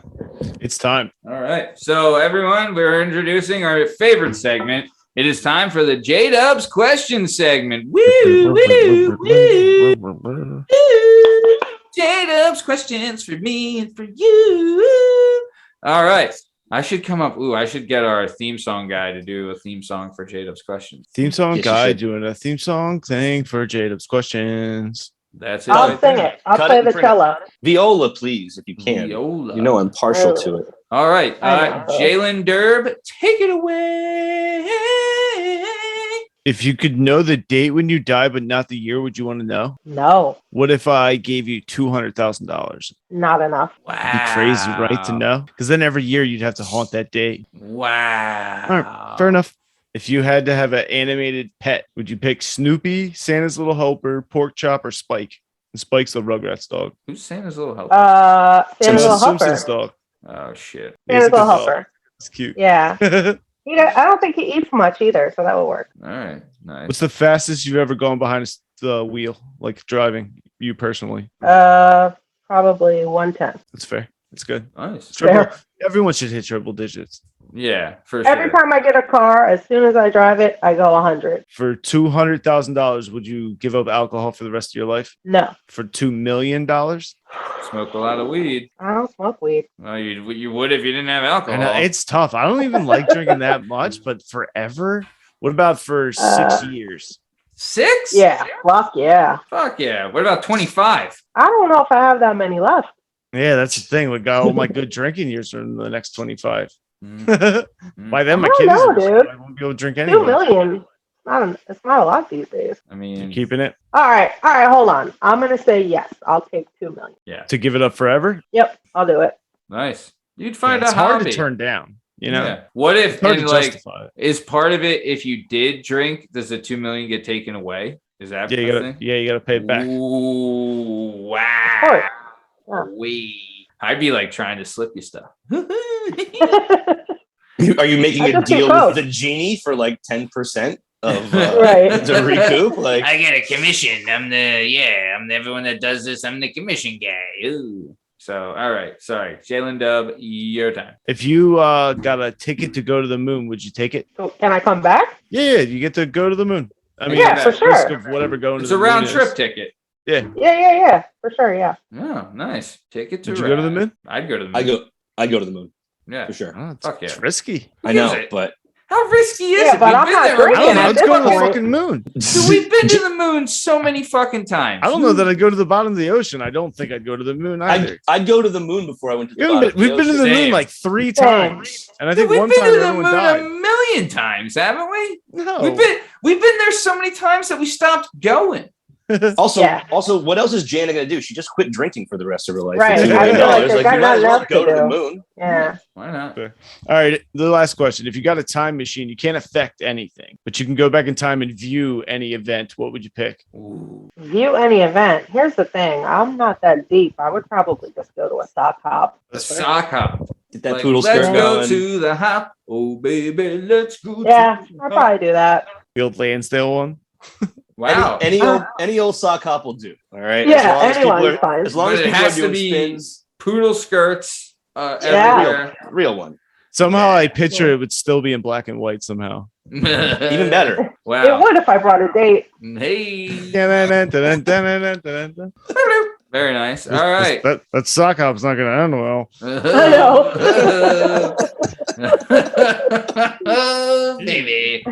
It's time. All right. So everyone, we're introducing our favorite segment. It is time for the J-Dub's question segment. Woo, woo, woo, woo. J-Dub's questions for me and for you. All right. I should get our theme song guy to do a theme song for J-Dub's questions. Theme song guy doing a theme song thing for J-Dub's questions. That's it. I'll sing it. I'll play the cello. Viola, please, if you can. Viola. You know I'm partial to it. All right. Jalen Derb, take it away. If you could know the date when you die, but not the year, would you want to know? No. What if I gave you $200,000? Not enough. Wow. Be crazy, right? To know? Because then every year you'd have to haunt that date. Wow. All right, fair enough. If you had to have an animated pet, would you pick Snoopy, Santa's Little Helper, Pork Chop, or Spike? And Spike's the Rugrats dog. Who's Santa's Little Helper? Santa's Little Helper. Simpsons dog. Oh, shit. Santa's Little Helper. It's cute. Yeah. I don't think he eats much either, so that would work. All right. Nice. What's the fastest you've ever gone behind the wheel, like driving, you personally? Probably 110. That's fair. That's good. Nice. Everyone should hit triple digits. Yeah, for sure. Every time I get a car, as soon as I drive it, I go 100. For $200,000, would you give up alcohol for the rest of your life? No. For $2 million? Smoke a lot of weed. I don't smoke weed. Well, you would if you didn't have alcohol. It's tough. I don't even like drinking that much, but forever? What about for 6 years? 6? Yeah. Fuck yeah. Fuck yeah. What about 25? I don't know if I have that many left. Yeah, that's the thing. We got all my good drinking years from the next 25. By then, my kids dude. I won't be able to drink anymore. 2 million. It's not a lot these days. I mean, you're keeping it? All right. Hold on. I'm going to say yes. I'll take 2 million. Yeah. To give it up forever? Yep. I'll do it. Nice. You'd find it's a hobby. hard to turn down. You know? Yeah. What if, justify it. Is part of it, if you did drink, does the 2 million get taken away? Is that you gotta pay it back. Ooh, wow. Yeah. I'd be like trying to slip you stuff. Are you making a deal with the genie for like 10% of to recoup? Like, I get a commission. I'm the everyone that does this. I'm the commission guy. Ooh. So, all right. Sorry. Jalen Dub, your time. If you got a ticket to go to the moon, would you take it? So can I come back? Yeah, you get to go to the moon. I mean, yeah, for sure. Risk of whatever going it's to a the round moon trip is. ticket. Yeah. Yeah. For sure, yeah. Oh, nice. Ticket to Would you go to the moon? I'd go to the moon. I'd go to the moon. Yeah. For sure. Oh, Fuck yeah. It's risky. I know, but how risky is it? But I'm not drinking. I don't know. Let's go to the point. fucking moon. Dude, we've been to the moon so many fucking times. I don't know that I'd go to the bottom of the ocean. I don't think I'd go to the moon either. I'd go to the moon before I went to the bottom. We've been to the moon like 3 times, and I think one time everyone died. We've been to the moon a million times, haven't we? No, we've been there so many times that we stopped going. Also, what else is Jana gonna do? She just quit drinking for the rest of her life. Right. $2 million. Like, you might as well go to the moon. Yeah. Why not? All right. The last question: if you got a time machine, you can't affect anything, but you can go back in time and view any event. What would you pick? Ooh. View any event. Here's the thing. I'm not that deep. I would probably just go to a sock hop. A sock hop. Get that poodle skirt Let's go going. to the hop. Oh, baby, let's go. Yeah, I'd probably do that. The old Lansdale one. Wow. Any old sock hop will do. All right. Yeah, anyone's fine. As long as But it people are has to doing be spins. poodle skirts everywhere. Real one. Somehow I picture it would still be in black and white somehow. Even better. Wow. It would if I brought a date. Hey. Very nice. All right. That sock hop's not gonna end well. Baby.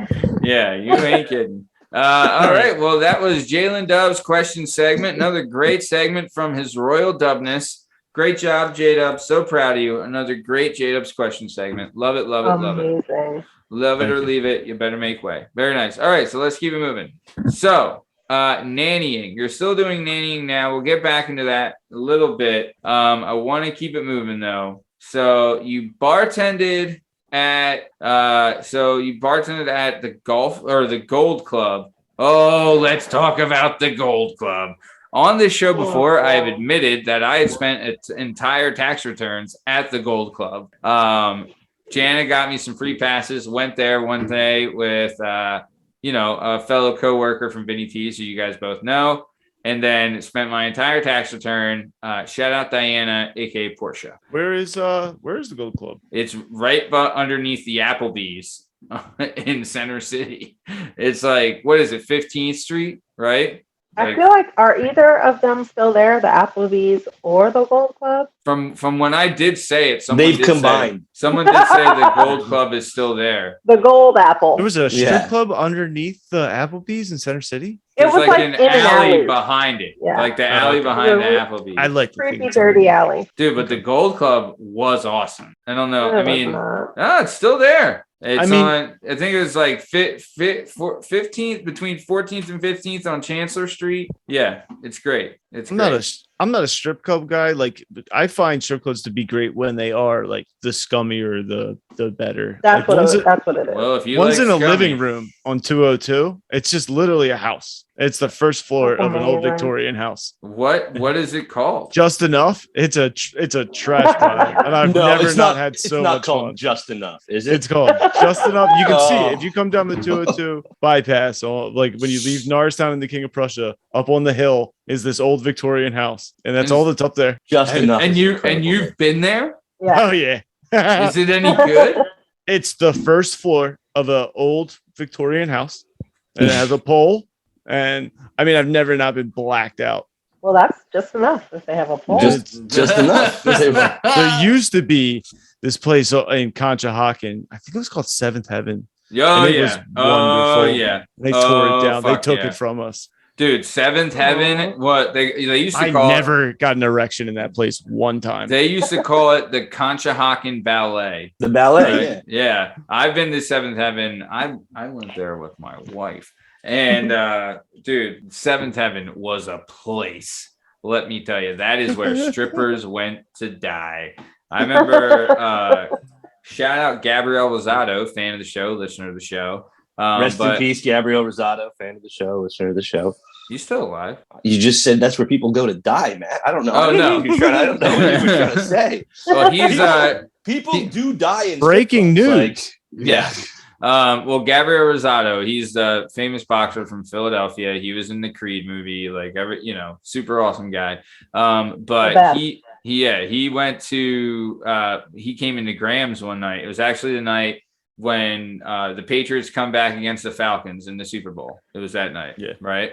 Yeah, you ain't kidding. All right. Well, that was Jalen Dub's question segment. Another great segment from his royal dubness. Great job, J-Dub. So proud of you. Another great J-Dub's question segment. Love it, love it, love it. Love it or leave it. You better make way. Very nice. All right. So let's keep it moving. So nannying. You're still doing nannying now. We'll get back into that a little bit. I want to keep it moving though. So you bartended at the golf or the Gold Club Oh, let's talk about the Gold Club. On this show before, I have admitted that I had spent entire tax returns at the Gold Club. Jana got me some free passes, went there one day with, a fellow coworker from Vinny T, so you guys both know, and then spent my entire tax return. Shout out Diana, aka Portia. Where is the Gold Club? It's right underneath the Applebee's in Center City. It's like, what is it, 15th Street, right? I feel like, are either of them still there, the Applebee's or the Gold Club? From when I did say it, they've combined. Someone did say the Gold Club is still there. The Gold Apple. There was a strip club underneath the Applebee's in Center City. It was like an in alley behind it. Yeah. Like the alley behind the Applebee's. I like the creepy, dirty alley. Dude, but the Gold Club was awesome. I don't know. I mean, it's still there. It's I think it was like 15th, between 14th and 15th on Chancellor Street. Yeah, it's great. I'm not a strip club guy. Like, I find strip clubs to be great when they are like the scummier, the better. That's like, what it is. Well, if you one's like in a scummy. living room on 202. It's just literally a house. It's the first floor of an old Victorian house. What is it called? Just Enough. It's a trash pile, and I've never not had so it's not much called fun. Just Enough, is it? It's called Just Enough. You can see it if you come down the 202 bypass, or like when you leave Norristown and the King of Prussia, up on the hill is this old Victorian house, and that's all that's up there. Just Enough. And you've been there? Yeah. Oh yeah. Is it any good? It's the first floor of an old Victorian house, and it has a pole. And I mean, I've never not been blacked out. Well, that's just enough if they have a pole. Just enough. There used to be this place in Conshohocken. I think it was called Seventh Heaven. Oh, and it yeah. was wonderful. Yeah. They tore it down. They fuck took yeah. it from us. Dude, Seventh Heaven. What they used to I call never got an erection in that place one time. They used to call it the Conshohocken Ballet. The ballet. Right? Yeah. I've been to Seventh Heaven. I went there with my wife. And dude, Seventh Heaven was a place. Let me tell you, that is where strippers went to die. I remember shout out Gabrielle Rosado, fan of the show, listener of the show. Rest in peace, Gabrielle Rosado, fan of the show, listener of the show. You still alive? You just said that's where people go to die, Matt. I don't know. Oh, no. I don't know what you were trying to say. Well, he's people do die in breaking news. Yeah. Well, Gabriel Rosado, he's the famous boxer from Philadelphia. He was in the Creed movie, like super awesome guy. But he went to he came into Graham's one night. It was actually the night when the Patriots come back against the Falcons in the Super Bowl. It was that night. Yeah. Right.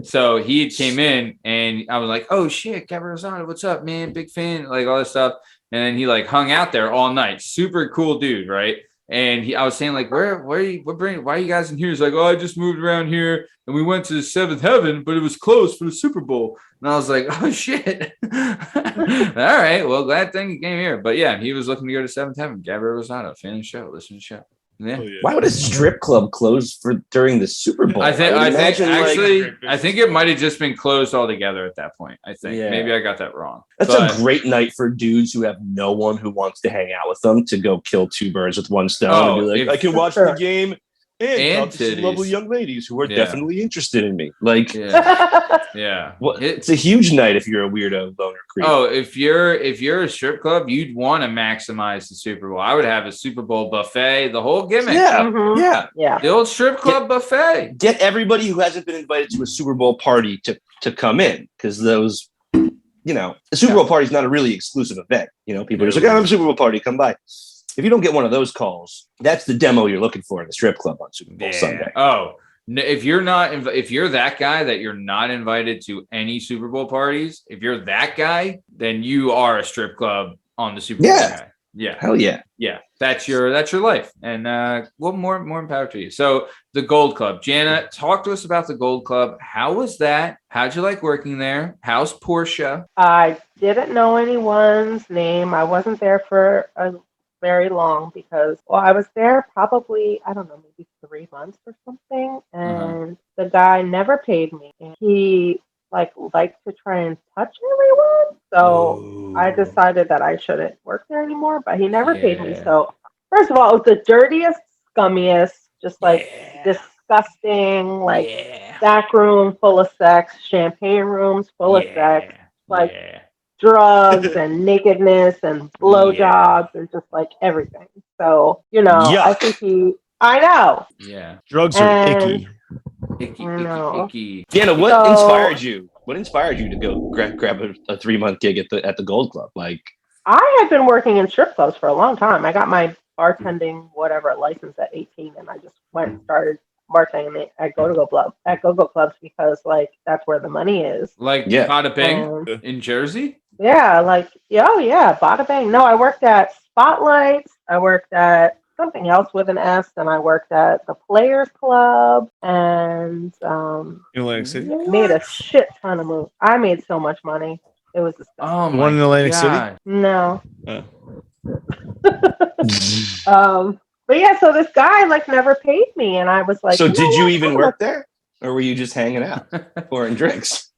So he came in and I was like, oh shit, Gabriel Rosado, what's up, man? Big fan, like all this stuff. And then he like hung out there all night. Super cool dude, right? And I was saying, like, why are you guys in here? He's like, oh, I just moved around here and we went to the Seventh Heaven, but it was closed for the Super Bowl. And I was like, oh shit. All right. Well, glad thing you came here. But yeah, he was looking to go to Seventh Heaven. Gabriel Rosado, fan of the show, listen to the show. Yeah. Oh, yeah. Why would a strip club close during the Super Bowl? I think it might have just been closed altogether at that point. I think maybe I got that wrong. That's a great night for dudes who have no one who wants to hang out with them to go kill two birds with one stone and be like, I can watch the game and talk to some lovely young ladies who are definitely interested in me. Like, well, it's a huge night if you're a weirdo loner creep. Oh, if you're a strip club, you'd want to maximize the Super Bowl. I would have a Super Bowl buffet, the whole gimmick. Yeah. The old strip club buffet. Get everybody who hasn't been invited to a Super Bowl party to come in, because those, the Super Bowl party is not a really exclusive event. People are just like, I have a Super Bowl party, come by. If you don't get one of those calls, that's the demo you're looking for in the strip club on Super Bowl Sunday. Oh, if you're that guy that you're not invited to any Super Bowl parties, if you're that guy, then you are a strip club on the Super Bowl. Guy. Yeah. Hell yeah. Yeah. That's your life. And more power to you. So the Gold Club. Jana, talk to us about the Gold Club. How was that? How'd you like working there? How's Portia? I didn't know anyone's name. I wasn't there for a very long because I was there probably, I don't know, maybe 3 months or something, and the guy never paid me. And he liked to try and touch everyone, so I decided that I shouldn't work there anymore, but he never paid me. So first of all, it was the dirtiest, scummiest, just like disgusting, like Yeah. back room full of sex, champagne rooms full of sex, like yeah. drugs and nakedness and blowjobs and just like everything. So, I Yuck. think I know. Yeah. Drugs are And- icky. Icky, I icky, know. icky. Dana, what So- inspired you? What inspired you to go grab a 3-month gig at the Gold Club? Like, I had been working in strip clubs for a long time. I got my bartending whatever license at 18, and I just went and started bartending at go-go clubs because like that's where the money is. Like Yeah. Bada Bing in Jersey? Yeah, like bada bang. No, I worked at Spotlights. I worked at something else with an S, and I worked at the Players Club, and In Atlantic City. made a shit ton of moves. I made so much money. It was disgusting. Oh The my one in Atlantic City? God. No. Uh. But yeah, so this guy like never paid me, and I was like, so know did you what? even I'm work there, or were you just hanging out, pouring drinks?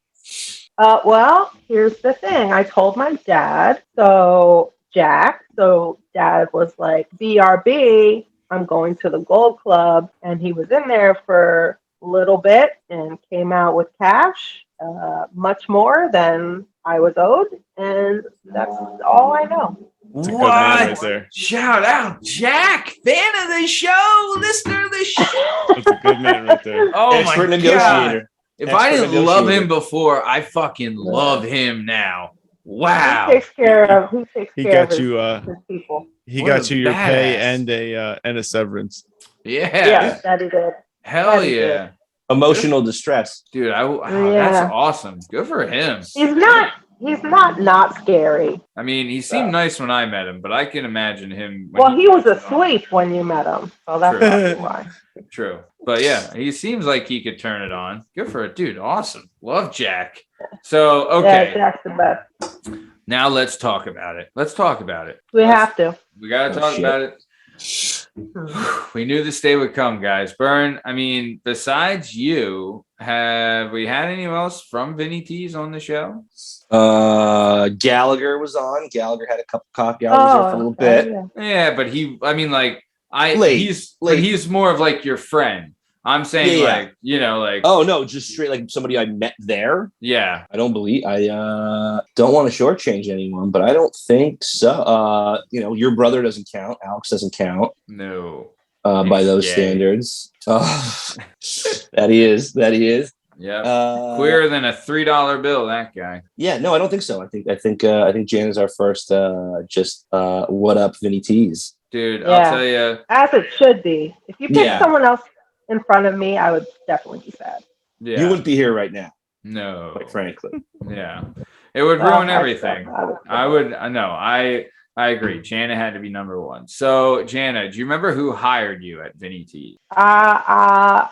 Well, here's the thing. I told my dad, Jack, dad was like, BRB, I'm going to the Gold Club. And he was in there for a little bit and came out with cash, much more than I was owed. And that's all I know. That's a good man right What? there. Shout out, Jack, fan of the show, listener of the show. That's a good man right there. Oh my Expert God. negotiator. If I Expert didn't love negotiator. him before, I fucking love him now. Wow. He takes care of He his, got you. his people. He What got a you your pay badass. and a severance. Yeah. Yes, that he did. Hell That he did. yeah. Emotional distress. Dude, wow, Yeah. that's awesome. Good for him. He's not scary. I mean, he seemed nice when I met him, but I can imagine him. Well, he was asleep when you met him, so that's True. probably why. True. But yeah, he seems like he could turn it on. Good for it, dude. Awesome. Love Jack. So, okay. Yeah, Jack's the best. Now let's talk about it. We have to. We got to talk shit. about it. We knew this day would come, guys. Bern, I mean, besides you, have we had anyone else from Vinny T's on the show? Gallagher was on. Gallagher had a cup of coffee. I was there for a little bit. Yeah. Yeah, but Late. he's more of like your friend. I'm saying Yeah. like Oh no, just straight like somebody I met there. yeah. I don't don't want to shortchange anyone, but I don't think so. Your brother doesn't count. Alex doesn't count No. by those gay. standards. That he is. Yeah. Queerer than a $3 bill, that guy. Yeah, no, I don't think so. I think Jan is our first what up Vinny T's. Dude, Yeah. I'll tell you. As it should be. If you pick Yeah. someone else in front of me, I would definitely be sad. Yeah. You wouldn't be here right now, No. quite frankly. Yeah. It would Well, ruin everything. I agree. Jana had to be number one. So, Jana, do you remember who hired you at Vinny T? I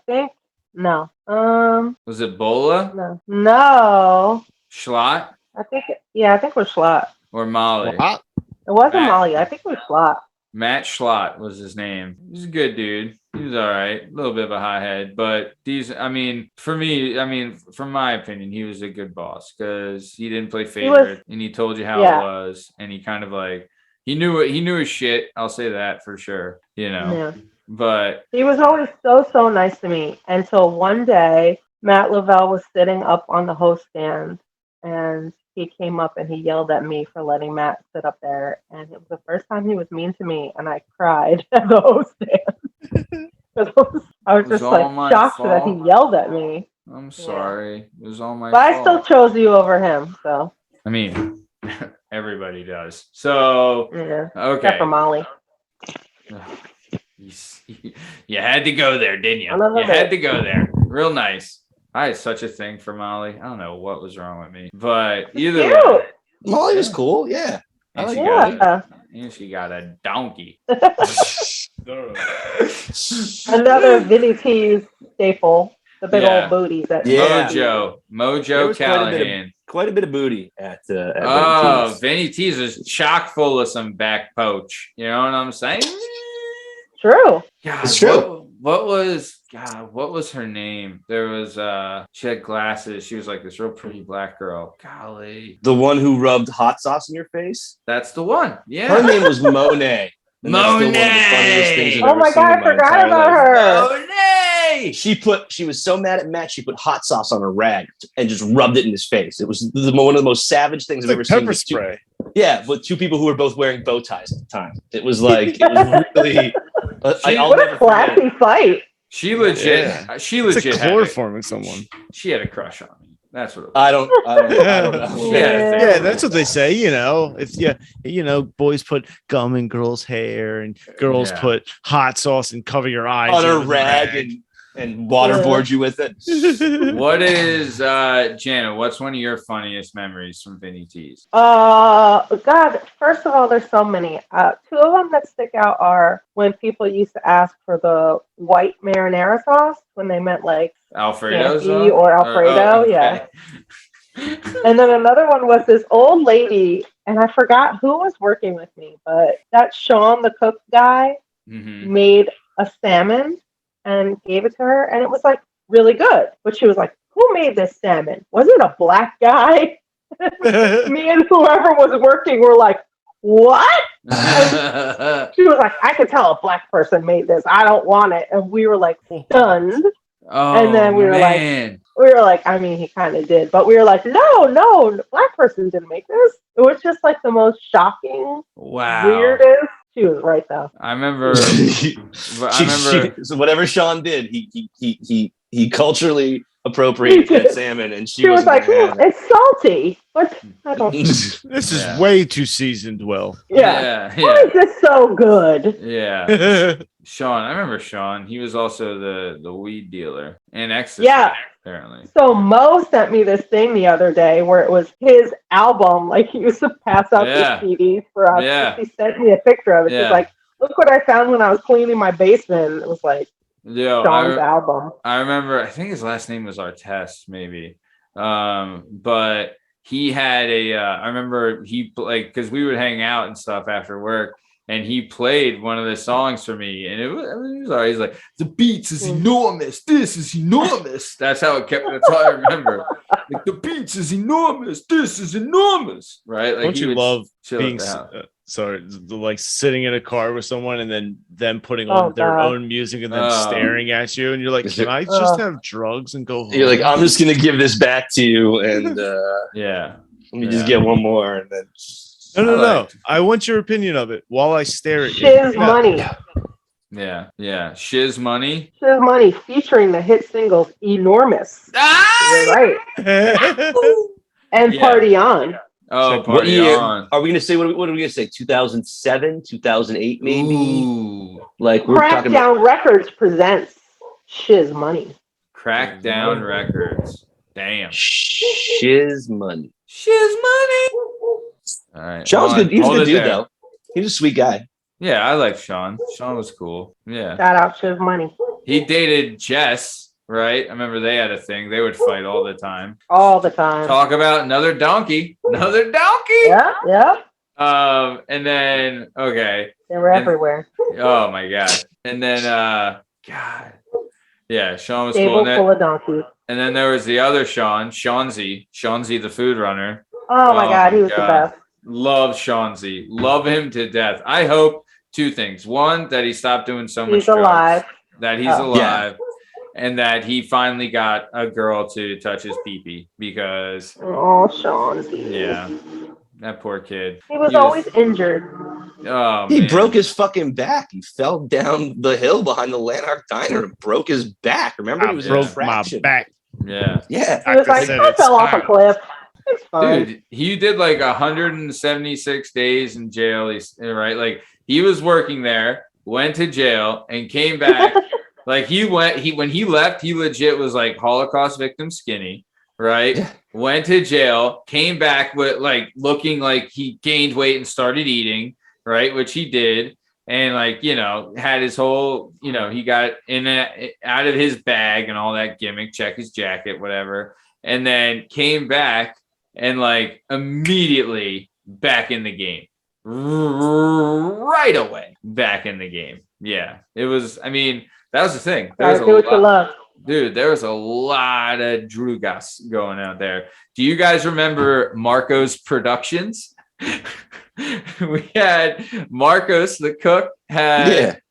think no. Was it Bola, No. Schlott, I think it was Schlott. or Molly? What? It wasn't Matt. Molly. I think it was Schlott. Matt Schlott was his name. He's a good dude. He was all right. A little bit of a hothead, but from my opinion, he was a good boss because he didn't play favorite and he told you how it was. And he kind of like, he knew his shit. I'll say that for sure, Yeah. but He was always so nice to me until one day Matt Lavelle was sitting up on the host stand and he came up and he yelled at me for letting Matt sit up there. And it was the first time he was mean to me and I cried at the host stand. I was just all my like shocked that he fault. yelled at me. I'm sorry. It was all my But I fault. still chose you over him. So, I mean, everybody does. So, yeah. okay. Except for Molly. You had to go there, didn't you? I love You it. had to go there. Real nice. I had such a thing for Molly. I don't know what was wrong with me, but either way, Cute. Molly was cool. Yeah. I and like she, Molly. got, Yeah. and she got a donkey. Another Vinny T's staple. The big Yeah. old booties. Yeah. Mojo There was Callahan. Quite a bit of booty at Oh, Vinny T's. Vinny T's is chock full of some back poach. You know what I'm saying? True. God, It's true. What was her name? There was she had glasses. She was like this real pretty black girl. Golly. The one who rubbed hot sauce in your face. That's the one. Her Yeah. name was Monet. And that's still one of the funniest things I've Oh ever my seen God, in I my forgot entire about life. her. Monet! She was so mad at Matt, she put hot sauce on a rag and just rubbed it in his face. It was one of the most savage things It's I've like ever pepper seen. spray. Yeah, with two people who were both wearing bow ties at the time. It was like, it was really, I'll What never a classy fight. She legit. Yeah. She It's legit like had chloroforming someone. she had a crush on me. That's what it was. I don't know. Yeah, that's what they say. If boys put gum in girls' hair and girls put hot sauce and cover your eyes On a with rag and waterboard you with it. What is Jana? What's one of your funniest memories from Vinny T's? God, first of all, there's so many. Two of them that stick out are when people used to ask for the white marinara sauce when they meant like Alfredo scampi or Alfredo, yeah. And then another one was this old lady, and I forgot who was working with me, but that Sean, the cook guy, made a salmon and gave it to her, and it was like really good. But she was like, "Who made this salmon? Was it a black guy?" Me and whoever was working were like, "What?" She was like, "I could tell a black person made this. I don't want it." And we were like stunned. And then we were like, I mean, he kind of did, but we were like, no, black person didn't make this. It was just like the most shocking, weirdest. She was right though. I remember. So whatever Sean did, he culturally appropriated that salmon, and she was like, it's salty. But I don't. This is way too seasoned. Well, yeah. Why is this so good? Yeah. Sean, I remember Sean. He was also the weed dealer and ecstasy. Yeah. Apparently. So Mo sent me this thing the other day where it was his album. Like he used to pass out the CDs for us. Yeah. He sent me a picture of it. He's like, look what I found when I was cleaning my basement. It was like Sean's album. I remember. I think his last name was Artest, maybe. But he had I remember he because we would hang out and stuff after work. And he played one of the songs for me, and it was always like, the beats is enormous. This is enormous. That's how it kept. That's all I remember. Like the beats is enormous. This is enormous, right? Like, don't you love being like sitting in a car with someone and then them putting on their own music and then staring at you, and you're like, can I just have drugs and go home? You're like, I'm just gonna give this back to you, and let me just get one more, and then. No. I want your opinion of it while I stare at you. Shiz Money. Yeah. Shiz Money. Shiz Money featuring the hit singles Enormous. You're right. And Party On. Oh, what year are we gonna say? What are we gonna say? 2007, 2008, maybe. Ooh. Like we're talking Crackdown Records presents Shiz Money. Crackdown Records. Damn. Shiz Money. Shiz Money. All right. Sean's good. He's a good dude, though. He's a sweet guy. Yeah, I like Sean. Sean was cool. Yeah. Shout out Shiz Money. He dated Jess, right? I remember they had a thing. They would fight all the time. All the time. Talk about another donkey. Another donkey. Yeah. And then they were everywhere. Oh my god. And then God. Yeah, Sean was Table cool. Full of donkeys. And then there was the other Shawnzy the food runner. Oh my god, he was the best. Love Shawnzy. Love him to death. I hope two things. One, that he stopped doing so much drugs. Alive. That he's alive. And that he finally got a girl to touch his pee-pee because Shawnzy. Yeah. That poor kid. He was always injured. Oh, he broke his fucking back. He fell down the hill behind the Lanark Diner and broke his back. Remember, he was broke my back. Yeah. Yeah. He was like, I fell off a cliff. Dude, he did like 176 days in jail. Right? Like he was working there, went to jail, and came back. Like when he left, he legit was like Holocaust victim skinny, right? Went to jail, came back with like looking like he gained weight and started eating, right? Which he did. And like, had his whole, he got out of his bag and all that gimmick, check his jacket, whatever. And then came back and like immediately back in the game right away, back in the game. Yeah, it was, that was the thing. There was a lot of Drugas going out there. Do you guys remember Marco's Productions? we had Marcos, the cook,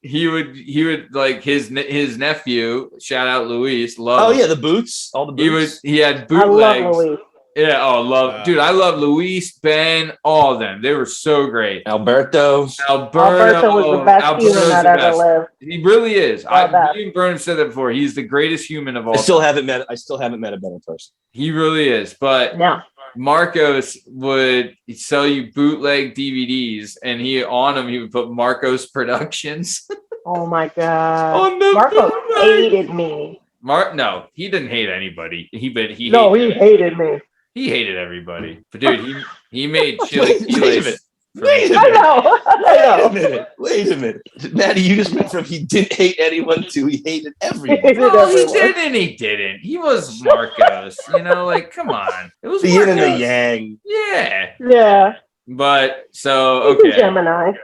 he would like his nephew, shout out Luis, Oh yeah, the boots, all the boots. He had I bootlegs. love Louise. Yeah, dude, I love Luis, Ben, all of them. They were so great. Alberto was the best human I've ever lived. He really is. Me and Bern said that before. He's the greatest human of all. I still haven't met a better person. He really is. But Marcos would sell you bootleg DVDs, and he would put Marcos Productions. Oh my god! Marcos hated me. No, he didn't hate anybody. He hated me. He hated everybody. But dude, he made chili. Wait a minute. Matty, you just went from he didn't hate anyone to he hated everyone. He didn't. He was Marcos. Come on. It was the yin and the yang. Yeah. Yeah. But so okay. Gemini.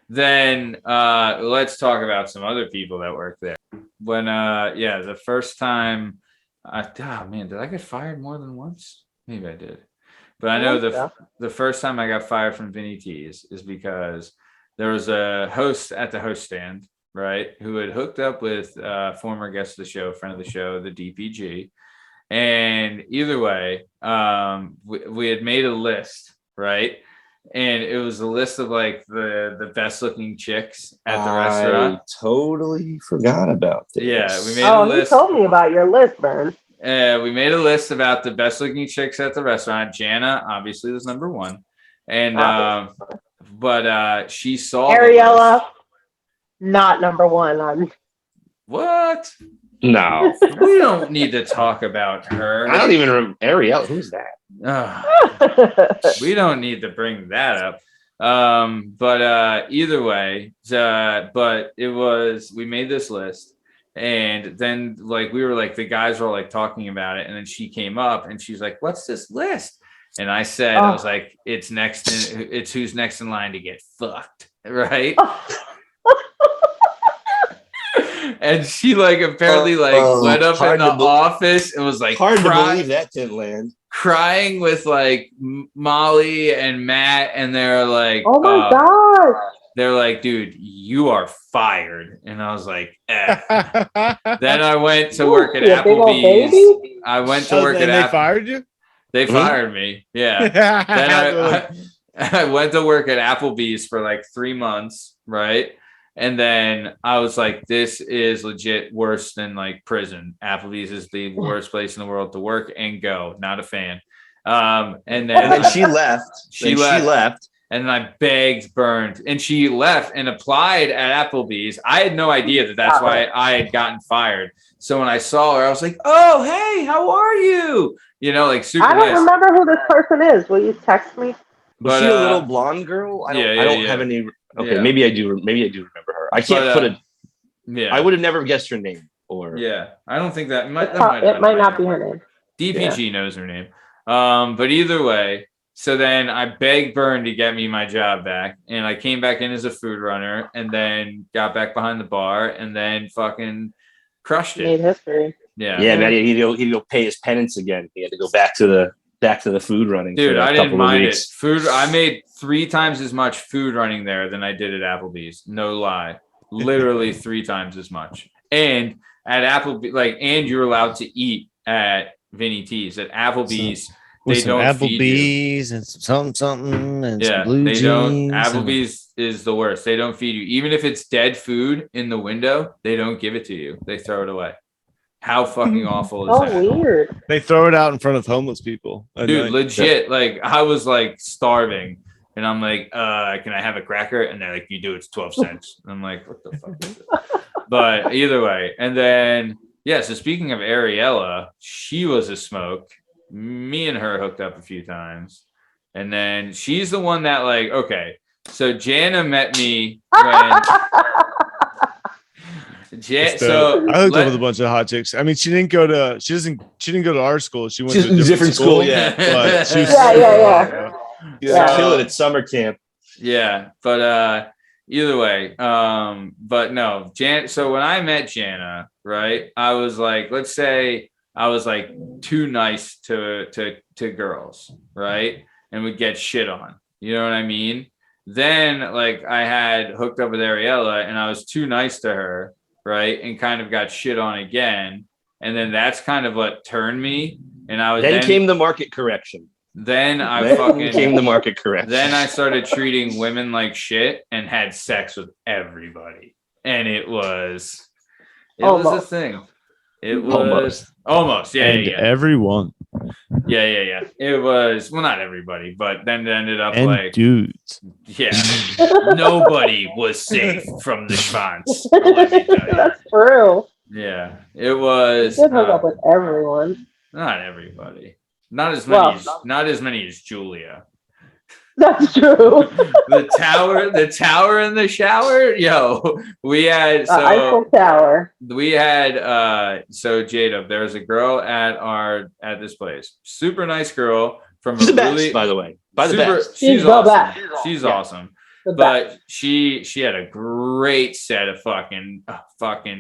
Then let's talk about some other people that work there. When the first time did I get fired more than once? Maybe I did. But I know the first time I got fired from Vinny T is because there was a host at the host stand, right, who had hooked up with former guest of the show, friend of the show, the DPG. And either way, we had made a list, right? And it was a list of like the best looking chicks at the restaurant. I totally forgot about this. Yeah, we made a list. You told me about your list, Bern. We made a list about the best looking chicks at the restaurant. Jana obviously was number one. And but she saw Ariella, not number one. What? No. We don't need to talk about her. I don't even remember Ariella. Who's that? We don't need to bring that up. But either way, but it was, we made this list. And then the guys were like talking about it. And then she came up and she's like, what's this list? And I said, I was like, it's who's next in line to get fucked. Right. And she apparently went up in the office and was like, hard to believe that didn't land. Crying with Molly and Matt. And they're like, oh my God. They're like, dude, you are fired. And I was like, Then I went to work at Applebee's. I went to work at Applebee's. They fired you? They fired me. Yeah. Then I went to work at Applebee's for 3 months. Right. And then I was like, this is legit worse than prison. Applebee's is the worst place in the world to work and go. Not a fan. And then she left. She left. And then I begged, burned, and she left and applied at Applebee's. I had no idea that's why I had gotten fired. So when I saw her, I was like, "Oh, hey, how are you?" Super. I don't remember who this person is. Will you text me? Was she a little blonde girl? I don't have any. Okay, yeah. Maybe I do. Maybe I do remember her. I can't put it. Yeah, I would have never guessed her name. Or I don't think that might not be her name. DPG knows her name. But either way. So then I begged Bern to get me my job back, and I came back in as a food runner, and then got back behind the bar, and then fucking crushed it. Made history. Yeah, Matty, he'd go pay his penance again. He had to go back to the food running. Dude, I didn't mind it. I made 3 times as much food running there than I did at Applebee's. No lie, literally 3 times as much. And at Applebee's, and you're allowed to eat at Vinny T's. At Applebee's. They don't Applebee's and something and some blue they jeans. Don't. Applebee's is the worst. They don't feed you. Even if it's dead food in the window, they don't give it to you. They throw it away. How fucking awful is that? Oh, weird. They throw it out in front of homeless people. Dude, legit. I was starving, and I'm like, can I have a cracker? And they're like, you do. It's 12 cents. I'm like, what the fuck is it? But either way, and then so speaking of Ariella, she was a smoke. Me and her hooked up a few times, and then she's the one that okay, so Jana met me when I hooked up with a bunch of hot chicks. I mean, she didn't go to our school. She went to a different school. Yeah. But she was kill it at summer camp. Yeah, but either way, but no, so when I met Jana, right, I was let's say I was too nice to girls, right? And would get shit on. You know what I mean? Then like I had hooked up with Ariella and I was too nice to her, right? And kind of got shit on again. And then that's kind of what turned me. And I was then came the market correction. Then came the market correction. Then I started treating women like shit and had sex with everybody. And it was a thing. It was almost. Yeah. Everyone. Yeah. It was, well, not everybody, but then it ended up and like dudes. Yeah. Nobody was safe from the Schwanz. That's true. Yeah. It was. You did hook up with everyone. Not everybody. Not as many as Julia. That's true. the tower in the shower. Yo, we had Eiffel Tower. We had so jdub. There was a girl at this place. Super nice girl from she's the best, by the way. She's awesome. She's awesome. But she had a great set of fucking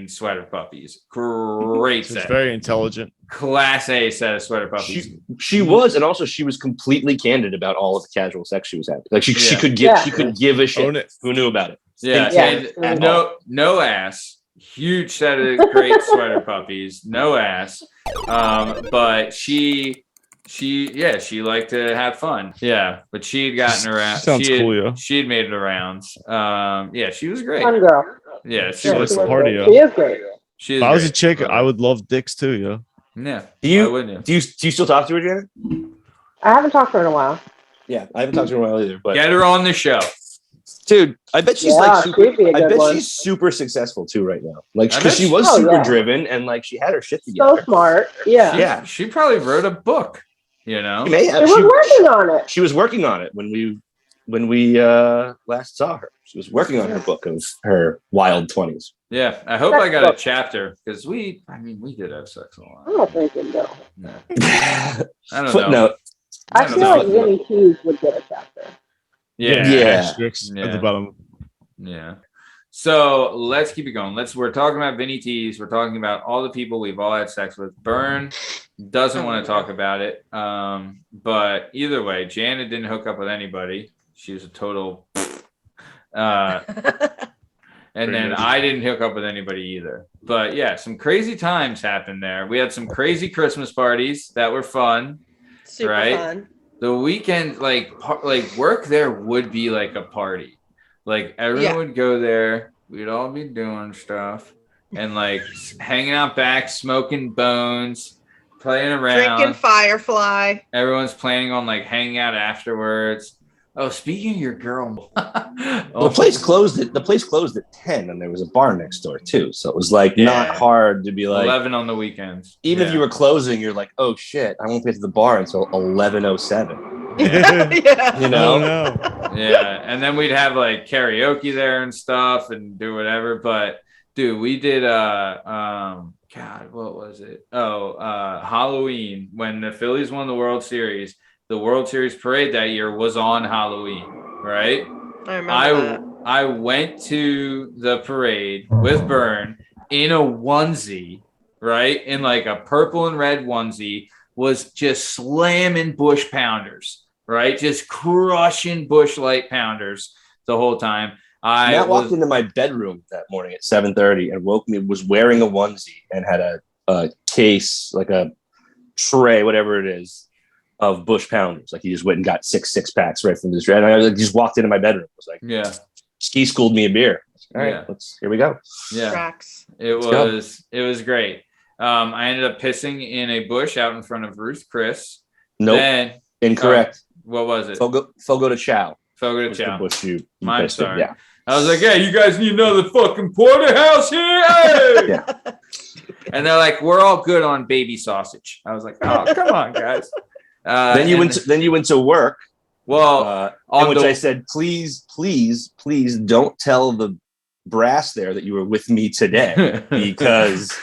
sweater puppies. Great set. She's very intelligent. Class A set of sweater puppies. She was, and also she was completely candid about all of the casual sex she was having. Like she could give a shit. Who knew about it? Yeah. And no ass. Huge set of great sweater puppies. No ass. But she liked to have fun. Yeah, but she had gotten around. Sounds cool, yeah. She had made it around. She was great. Fun girl. Yeah, she likes the party. She is great. If I was a chick, I would love dicks too, yeah. Yeah. Do you still talk to her, Janet? I haven't talked to her in a while. Yeah, I haven't talked to her in a while either. But get her on the show, dude. I bet she's she's super successful too right now. Like because she was super driven and like she had her shit together. So smart. Yeah. She probably wrote a book. You know, she was working on it. She was working on it when we last saw her. She was working on her book of her wild 20s. Yeah, I hope I got a chapter because we did have sex a lot. I don't think it though. No. I don't Footnote. know. I feel like Vinny T would get a chapter. Yeah. At the bottom. Yeah. So let's keep it going. We're talking about Vinny T's. We're talking about all the people we've all had sex with. Bern doesn't want to talk about it. But either way, Jana didn't hook up with anybody. She was a total. And then I didn't hook up with anybody either. But yeah, some crazy times happened there. We had some crazy Christmas parties that were fun. Super fun. The weekend, like work there would be like a party. Like everyone would go there. We'd all be doing stuff and like hanging out back, smoking bones, playing around, drinking Firefly. Everyone's planning on like hanging out afterwards. Oh, speaking of your girl, the place closed at 10, and there was a bar next door too. So it was like not hard to be like 11 on the weekends. Even if you were closing, you're like, oh shit, I won't get to the bar until 11:07. Yeah. You know? Yeah, and then we'd have like karaoke there and stuff and do whatever. But dude, we did God, what was it? Halloween when the Phillies won the World Series. The World Series parade that year was on Halloween, right? I remember that. I went to the parade with Bern in a onesie, right? In like a purple and red onesie, was just slamming Bush Pounders, right? Just crushing Bush Light Pounders the whole time. Matt walked into my bedroom that morning at 7:30 and woke me, was wearing a onesie and had a case, like a tray, whatever it is, of Bush Pounders. Like he just went and got six packs right from this. And I just walked into my bedroom. I was like, Ski schooled me a beer. All right, here we go. Yeah. Tracks. It was great. I ended up pissing in a bush out in front of Ruth Chris. Nope. Then, incorrect. What was it? Fogo de Chao. Fogo de Chao. Bush you I'm sorry. Yeah. I was like, hey, you guys need another fucking porterhouse here? Hey! Yeah. And they're like, we're all good on baby sausage. I was like, oh, come on, guys. Then you went to work. Well, in which I said, please don't tell the brass there that you were with me today, because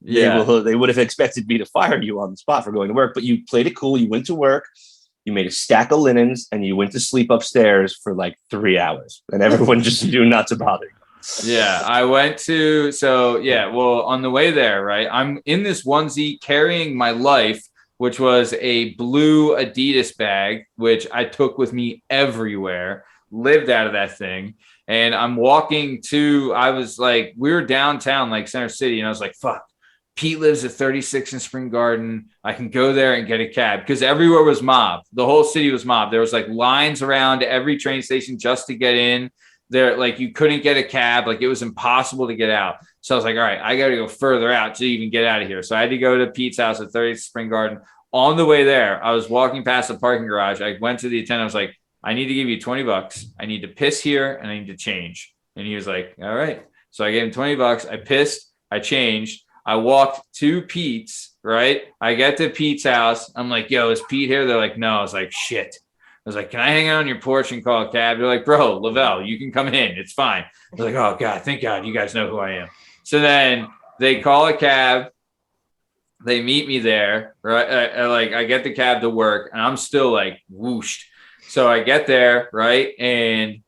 they would have expected me to fire you on the spot for going to work. But you played it cool. You went to work. You made a stack of linens, and you went to sleep upstairs for like 3 hours, and everyone just knew not to bother you. Yeah, I went to, well, on the way there, right, I'm in this onesie carrying my life which was a blue Adidas bag, which I took with me everywhere, lived out of that thing. And I'm walking we were downtown, like Center City. And I was like, fuck, Pete lives at 36 in Spring Garden. I can go there and get a cab because everywhere was mob. The whole city was mob. There was like lines around every train station just to get in there. Like you couldn't get a cab. Like it was impossible to get out. So I was like, all right, I got to go further out to even get out of here. So I had to go to Pete's house at 30 Spring Garden. On the way there, I was walking past the parking garage. I went to the attendant. I was like, I need to give you $20. I need to piss here and I need to change. And he was like, all right. So I gave him $20. I pissed. I changed. I walked to Pete's, right? I get to Pete's house. I'm like, yo, is Pete here? They're like, no. I was like, shit. I was like, can I hang out on your porch and call a cab? They're like, bro, Lavelle, you can come in. It's fine. I was like, oh, God, thank God you guys know who I am. So then they call a cab. They meet me there, right? I get the cab to work and I'm still like whooshed. So I get there, right? And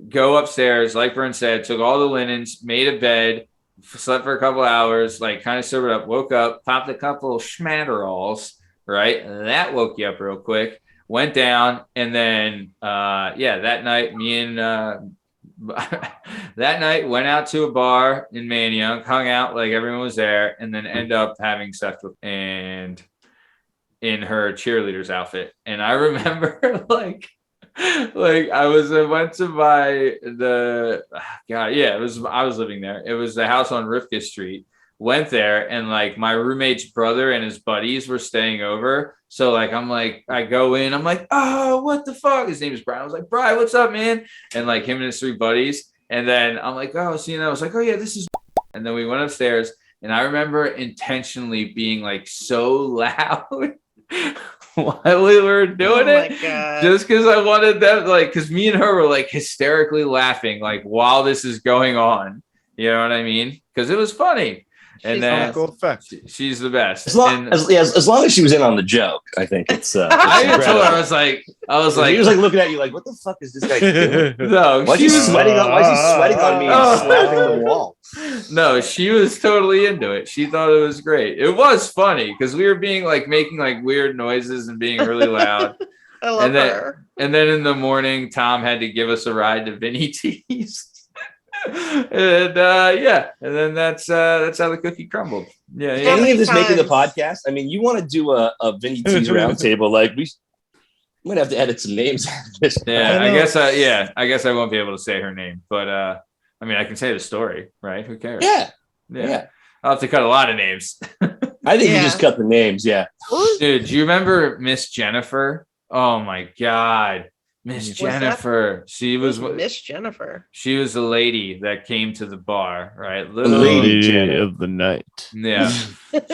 go upstairs, like Bern said, took all the linens, made a bed, slept for a couple hours, like kind of sobered up, woke up, popped a couple of schmatteralls, right? And that woke you up real quick. Went down, and then that night, that night went out to a bar in Manioc, hung out like everyone was there, and then end up having sex with and in her cheerleader's outfit. And I remember I went to buy I was living there. It was the house on Rifka Street. Went there and like my roommate's brother and his buddies were staying over. So like, I go in, I'm like, oh, what the fuck? His name is Brian. I was like, Brian, what's up, man? And like him and his three buddies. And then I'm like, oh, so, I was like, oh yeah, this is, and then we went upstairs and I remember intentionally being like so loud while we were doing it, just because I wanted them, like, because me and her were like hysterically laughing, like while this is going on, you know what I mean? Because it was funny. And then she's the best. As long as she was in on the joke, I think it's. I told her, I was like, he was like looking at you like, what the fuck is this guy doing? No, why is he sweating on me and slapping the wall? No, she was totally into it. She thought it was great. It was funny because we were being like making like weird noises and being really loud. I love her. And then in the morning, Tom had to give us a ride to Vinny T's. And and then that's how the cookie crumbled. Any of this making the podcast, I mean, you want to do a Vinny T's roundtable, like we might have to edit some names out of this. I guess I won't be able to say her name, but I mean I can say the story, right? Who cares? Yeah. I'll have to cut a lot of names. I think you just cut the names. Dude, do you remember Miss Jennifer? Oh my God. Miss Jennifer. She was Miss Jennifer. She was the lady that came to the bar, right? The lady of the night. Yeah.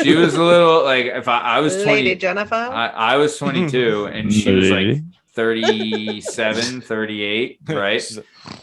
She was a little like if I was 20. Lady Jennifer. I was 22 and she was like 37, 38, right?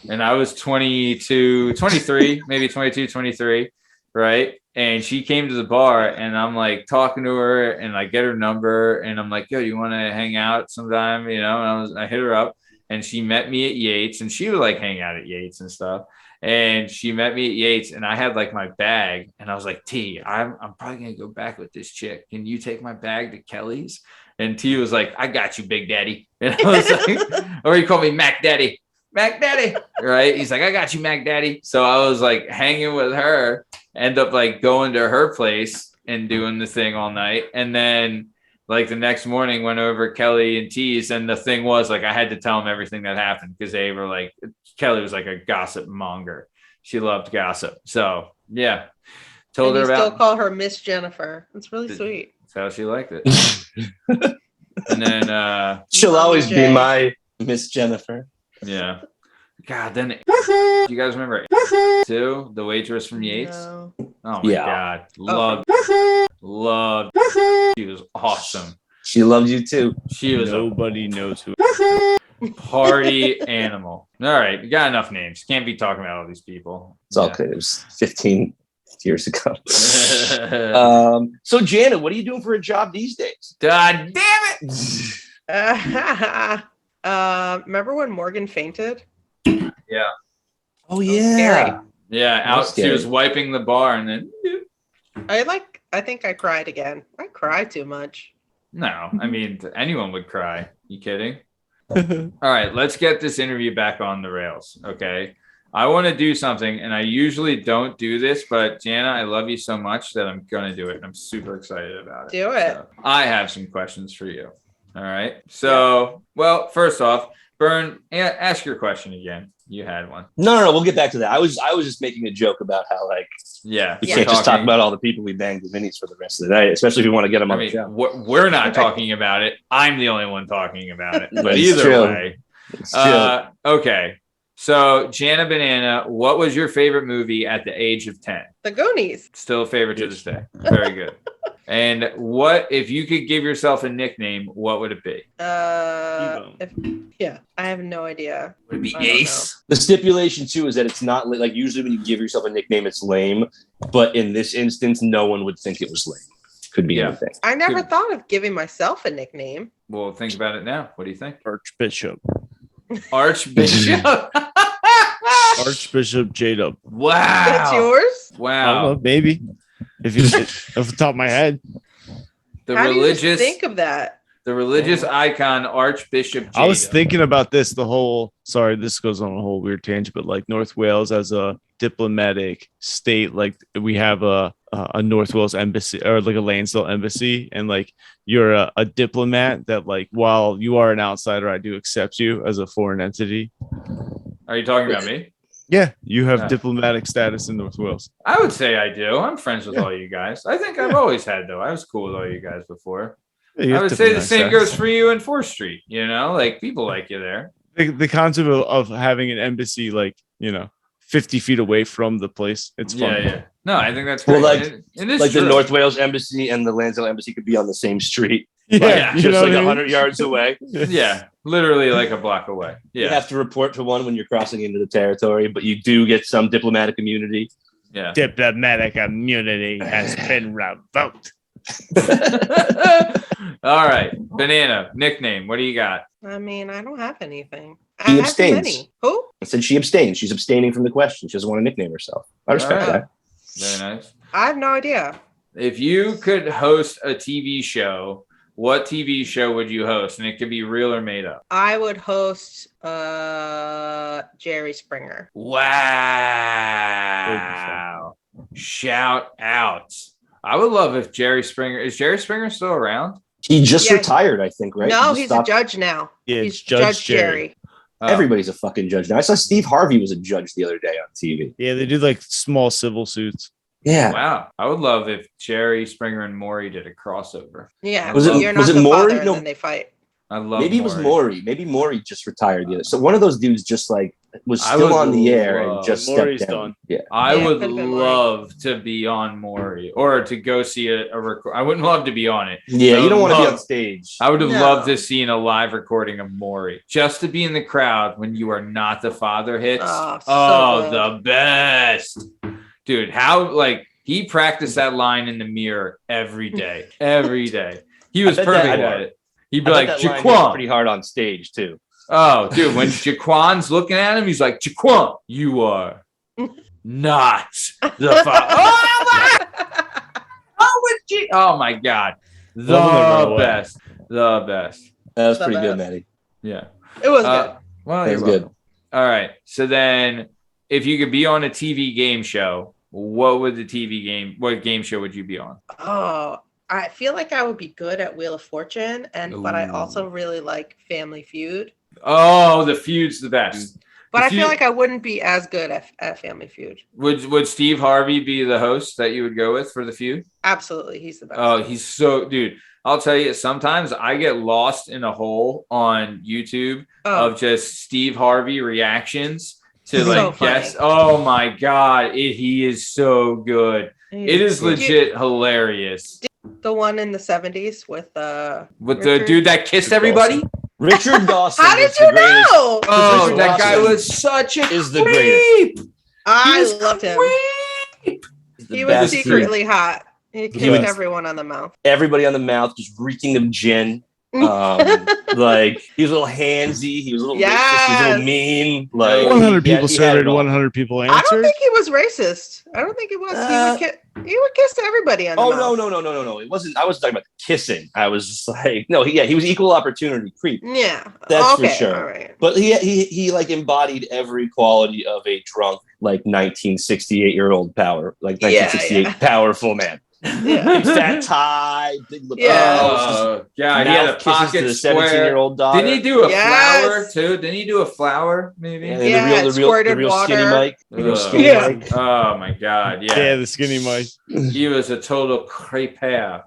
And I was 22, 23, maybe 22, 23, right? And she came to the bar and I'm like talking to her and I get her number and I'm like, yo, you want to hang out sometime? You know, and I hit her up and she met me at Yates and she would like hang out at Yates and stuff. And she met me at Yates and I had like my bag and I was like, T, I'm probably going to go back with this chick. Can you take my bag to Kelly's? And T was like, I got you, Big Daddy. And I was like, or he called me Mac Daddy. Mac Daddy, right? He's like, I got you, Mac Daddy. So I was like hanging with her, end up like going to her place and doing the thing all night. And then like the next morning went over Kelly and T's. And the thing was like, I had to tell them everything that happened because they were like, Kelly was like a gossip monger. She loved gossip. So yeah. Told her about. Still call her Miss Jennifer. It's really sweet. That's how she liked it. And then she'll always be my Miss Jennifer. Yeah. God, then you guys remember too? The waitress from Yates? No. Oh my God. Loved. She was awesome. She loved you too. She was Nobody knows who. Party animal. All right. You got enough names. Can't be talking about all these people. It's all good. It was 15 years ago. So Jana, what are you doing for a job these days? God damn it. Remember when Morgan fainted? Yeah. Oh yeah. Scary. Yeah. Out. She was wiping the bar and then. I think I cried again. I cry too much. No, I mean, anyone would cry. You kidding? All right, let's get this interview back on the rails. Okay. I want to do something, and I usually don't do this, but Jana, I love you so much that I'm going to do it. And I'm super excited about it. Do it. So, I have some questions for you. All right. So, well, first off, Bern, ask your question again. You had one. No. We'll get back to that. I was just making a joke about how we can't just talk about all the people we banged with Vinny's for the rest of the night, especially if we want to get them on the show. We're not talking about it. I'm the only one talking about it. But It's either true. way, okay. So, Jana Banana, what was your favorite movie at the age of 10? The Goonies. Still a favorite to this day. Very good. And what, if you could give yourself a nickname, what would it be? I have no idea. Would it be I don't Ace? The stipulation too is that it's not like usually when you give yourself a nickname, it's lame. But in this instance, no one would think it was lame. Could be anything. I never thought of giving myself a nickname. Well, think about it now. What do you think? Archbishop. Archbishop. Archbishop jdub. Wow. That's yours? I don't Wow. know, maybe. If you off the top of my head. The How religious do you think of that? the religious icon Archbishop I was Jada. thinking about this sorry, this goes on a whole weird tangent, but like North Wales as a diplomatic state, like we have a North Wales embassy or like a Lansdale embassy, and like you're a diplomat that like while you are an outsider, I do accept you as a foreign entity. Are you talking about me? Yeah, you have Yeah. diplomatic status in North Wales. I would say I do. I'm friends with all you guys. I think I've always had, though. I was cool with all you guys before. Yeah, you I have would say the diplomatic same status. goes for you in 4th Street. You know, like people like you there. The concept of having an embassy, like 50 feet away from the place. It's fun. Yeah. No, I think that's Well, great. like- it is Like true. the North Wales embassy and the Lansdale embassy could be on the same street, Yeah, you just know like what I mean? 100 yards away. Yeah, literally like a block away. You Yeah, have to report to one when you're crossing into the territory, but you do get some diplomatic immunity. yeah. Diplomatic immunity has been revoked. All right, Banana nickname. What do you got? I mean, I don't have anything. He I have abstains. many. Who? I said she abstains. She's abstaining from the question. She doesn't want to nickname herself. I respect All right. that. Very nice. I have no idea. If you could host a TV show, what TV show would you host? And it could be real or made up. I would host Jerry Springer. Wow. Shout out. I would love if Jerry Springer is Jerry Springer still around? He just Yeah. retired, I think, right? No, He he's stopped- a judge now. Yeah, He's it's Judge Jerry. Oh. Everybody's a fucking judge now. I saw Steve Harvey was a judge the other day on TV. Yeah, they do like small civil suits. Yeah. Wow. I would love if Jerry Springer and Maury did a crossover. Yeah. Was it- you're not was it the Maury? father, and No. then they fight. I love Maybe it was Maury. Maybe Maury just retired the other. So one of those dudes just like was I still would on the air and love- just Maury's stepped down. done. Yeah. I Yeah, would could've been Maury. love to be on Maury or to go see a record. I wouldn't love to be on it. Yeah, I you don't would want to be love- on stage. I would have No. loved to see a live recording of Maury just to be in the crowd when You Are Not the Father hits. Oh, so Oh, good. the best. Dude, how like he practiced that line in the mirror every day. Every day. He was I bet perfect that- at it. He'd be I like, bet that line hits Jaquan. pretty hard on stage too. Oh, dude, when Jaquan's looking at him, he's like, Jaquan, you are not the father. Oh my God. Love when they run The away. best. The best. That was The pretty good, best. Matty. Yeah. It was Well, That you're was good. welcome. All right. So then if you could be on a TV game show, what game show would you be on? good. Oh, I feel like I would be good at Wheel of Fortune, but I Ooh. also really like Family Feud. Oh, the feud's the best. But If I feel you- like I wouldn't be as good at Family Feud. Would Steve Harvey be the host that you would go with for the feud? Absolutely, he's the best. Oh, he's so dude. I'll tell you, sometimes I get lost in a hole on YouTube Oh, of just Steve Harvey reactions to So like funny. guess. Oh my God, he is so good. It is Did you- legit hilarious. The one in the 70s with With Richard? the dude that kissed everybody. Richard Dawson. How did is the you greatest- know? Oh, Richard that guy Dawson was such a is the creep. I He's loved him. creep. He's the He was best dude. secretly hot. He kissed was. everyone on the mouth. Everybody on the mouth, just reeking of gin. Like he was a little handsy, he was a little racist, he was a little mean. Like 100 people he had surveyed, it all. 100 people I don't answered. think he was racist. I don't think it was. He would kiss everybody on the mouth. No. It wasn't. I wasn't talking about kissing. I was just like, no, he was equal opportunity creep. Yeah, That's for sure. All right. But he like embodied every quality of a drunk, like 1968-year-old power, like 1968 powerful man. Yeah. Fat tie, big lapels. He had a pocket to the square. 17-year-old daughter. Didn't he do a flower too? Didn't he do a flower? Maybe. Yeah, the real skinny Mike. The real skinny Mike. Oh my God! Yeah, the skinny Mike. He was a total crepere.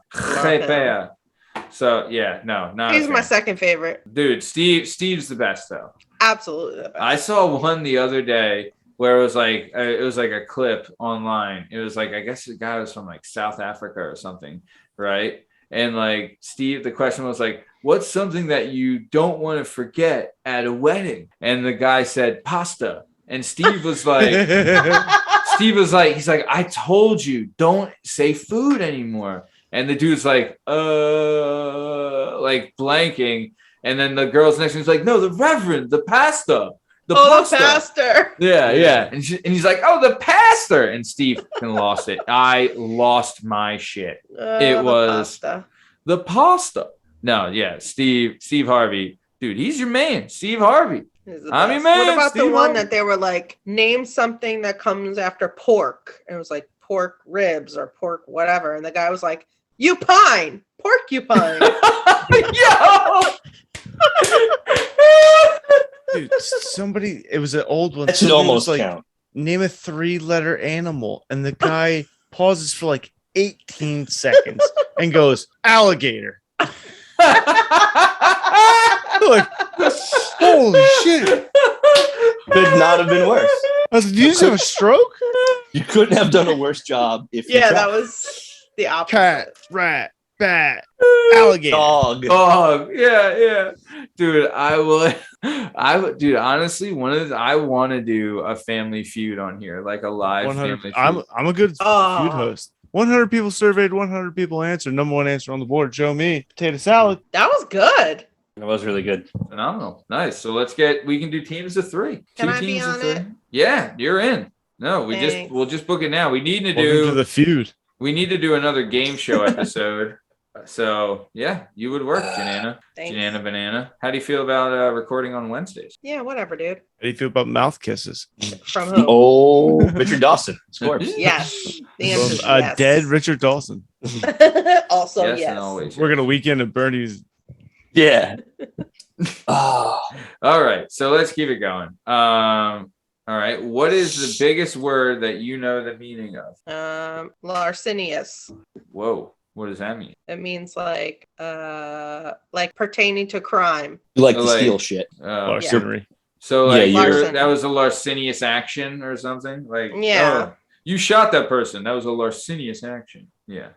So yeah, no, not. He's my second favorite. Dude, Steve's the best though. Absolutely the best. I saw one the other day where it was like a clip online. It was like, I guess the guy was from like South Africa or something, right? And like Steve, the question was like, what's something that you don't want to forget at a wedding? And the guy said pasta. And Steve was like, he's like, I told you, don't say food anymore. And the dude's like blanking. And then the girl's next to him is like, no, the Reverend, the pastor. The pastor. Yeah. And he's like, oh, the pastor. And Steve lost it. I lost my shit. It was the pasta. No, yeah. Steve Harvey. Dude, he's your man. Steve Harvey. I'm your man. What about Steve the one Harvey? that they were like, name something that comes after pork? And it was like pork ribs or pork whatever. And the guy was like, Upine. Porcupine. Yo! Dude, somebody, it was an old one. That should Somebody almost was like, count. name a 3-letter animal. And the guy pauses for like 18 seconds and goes, alligator. Like, holy shit. Could not have been worse. I was like, did you just have a stroke? You couldn't have done a worse job if you tried. that was the opposite. Cat, rat, bat, alligator. Dog. Yeah. Dude, I would, dude, honestly, I want to do a family feud on here, like a live 100, family feud. I'm a good feud host. 100 people surveyed, 100 people answered. Number one answer on the board, show me. Potato salad. That was good. That was really good. Phenomenal. Nice. So we can do teams of 3. Can 2 I be teams on of 3. it? Yeah, you're in. No, Thanks. we'll just book it now. We need to Welcome to the feud. We need to do another game show episode. So yeah, you would work, Janana. Thanks. Janana Banana. How do you feel about recording on Wednesdays? Yeah, whatever, dude. How do you feel about mouth kisses? From who? Oh, Richard Dawson. Of course. Yes. The answer is From yes. dead Richard Dawson. Also, yes, yes. and always. We're gonna weekend at Bernie's. Yeah. Oh. All right, so let's keep it going. All right, what is the biggest word that you know the meaning of? Larcenius. Whoa, what does that mean? It means like pertaining to crime. You like to Like- steal shit. Larceny. So like Yeah, Larceny. that was a larcenious action or something? Like Yeah. oh, you shot that person. That was a larcenious action. Yeah.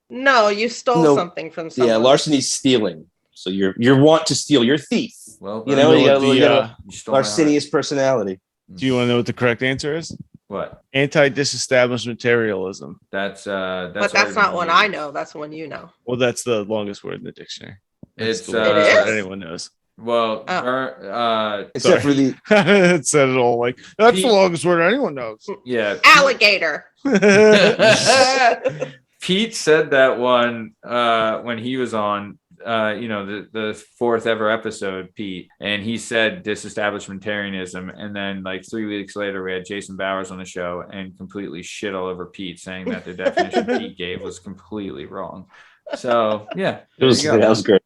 No, you stole No. something from someone. Yeah, larceny's stealing. So you're want to steal. You're a thief. Well, You know, you got a you stole my heart. larcenious personality. Do you want to know what the correct answer is? What? Anti-disestablishmentarianism. That's but that's not one I know. That's one you know. Well, that's the longest word in the dictionary. That's It's the longest It word is? anyone knows. well, Oh. Except for the It said it all like that's Pete- the longest word anyone knows. yeah. Alligator. Pete said that one when he was on the 4th ever episode, Pete, and he said disestablishmentarianism, and then like 3 weeks later we had Jason Bowers on the show and completely shit all over Pete, saying that the definition Pete gave was completely wrong. So yeah, that was great.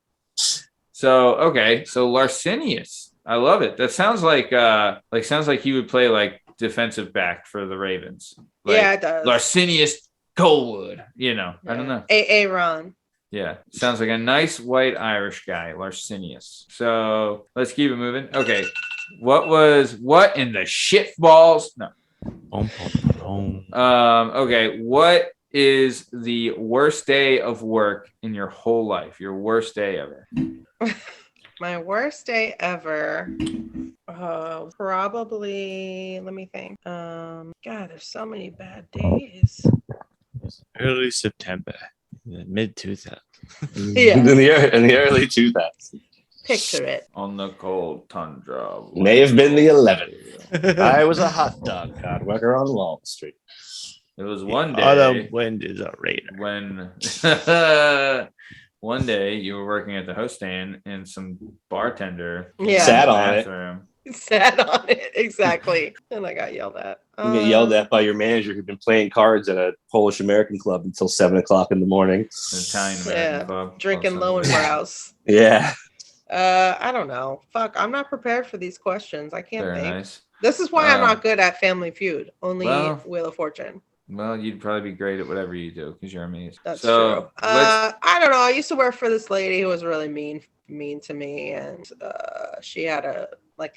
So okay, so Larcenius, I love it. That sounds like he would play like defensive back for the Ravens. Like, Yeah, it does. Larcenius Colwood. I don't know. Aaron. Yeah, sounds like a nice white Irish guy, Larcenius. So let's keep it moving. Okay, what in the shit balls? No. Okay, what is the worst day of work in your whole life? Your worst day ever? My worst day ever. Probably. Let me think. God, there's so many bad days. Early September, mid 2000s. Yeah. in the early 2000s. Picture it. On the cold tundra. May have been the 11th. I was a hot dog card worker on Wall Street. It was one Autumn day wind is a raider. when one day you were working at the host stand and some bartender Yeah. Sat in the on it. bathroom. Sat on it. Exactly. And I got yelled at. You get yelled at by your manager who'd been playing cards at a Polish American club until 7 o'clock in the morning. An Italian American Yeah. club. Drinking Or something. Lowenbrau's. Yeah. I don't know. Fuck, I'm not prepared for these questions. I can't Very think. nice. This is why I'm Uh, not good at Family Feud. Only well, Wheel of Fortune. Well, you'd probably be great at whatever you do because you're amazing. That's so, true. let's- I don't know. I used to work for this lady who was really mean to me, and she had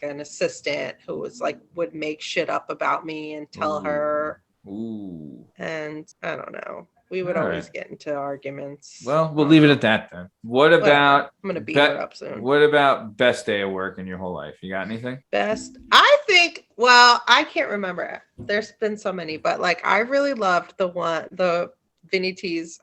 an assistant who was like would make shit up about me and tell her, Ooh. and I don't know. We would All always right. get into arguments. Well, we'll leave it at that then. What Whatever. about I'm gonna beat bet- her up soon. what about best day of work in your whole life? You got anything? Best, I think. Well, I can't remember. There's been so many, but like I really loved the Vinny T's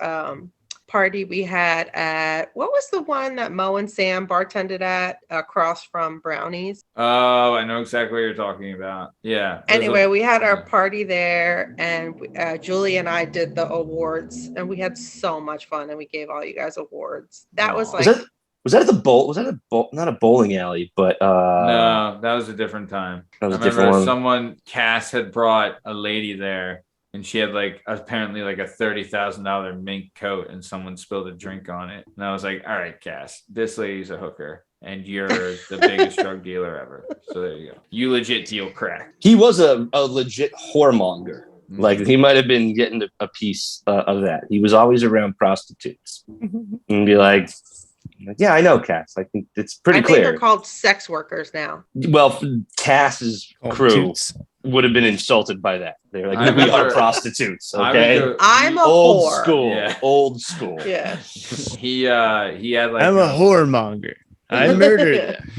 party we had at, what was the one that Mo and Sam bartended at across from Brownies? Oh, I know exactly what you're talking about. Yeah. There's Anyway, we had our yeah. party there, and Julie and I did the awards, and we had so much fun, and we gave all you guys awards. That was Aw. like, Was that at the bowl? Was that a bowl? Not a bowling alley, but No, that was a different time. that was I a different remember one. Cass had brought a lady there, and she had like apparently like a $30,000 mink coat, and someone spilled a drink on it. And I was like, all right, Cass, this lady's a hooker, and you're the biggest drug dealer ever. So there you go. You legit deal crack. He was a legit whoremonger. Like he might have been getting a piece of that. He was always around prostitutes and be like, yeah, I know, Cass. I think it's pretty I think clear. they're called sex workers now. Well, Cass's crew Toots. would have been insulted by that. They're I like, we are remember- prostitutes. I Okay, would go- I'm a old whore. school. Yeah. Old school. Yeah. He had like I'm a whoremonger. I murdered them.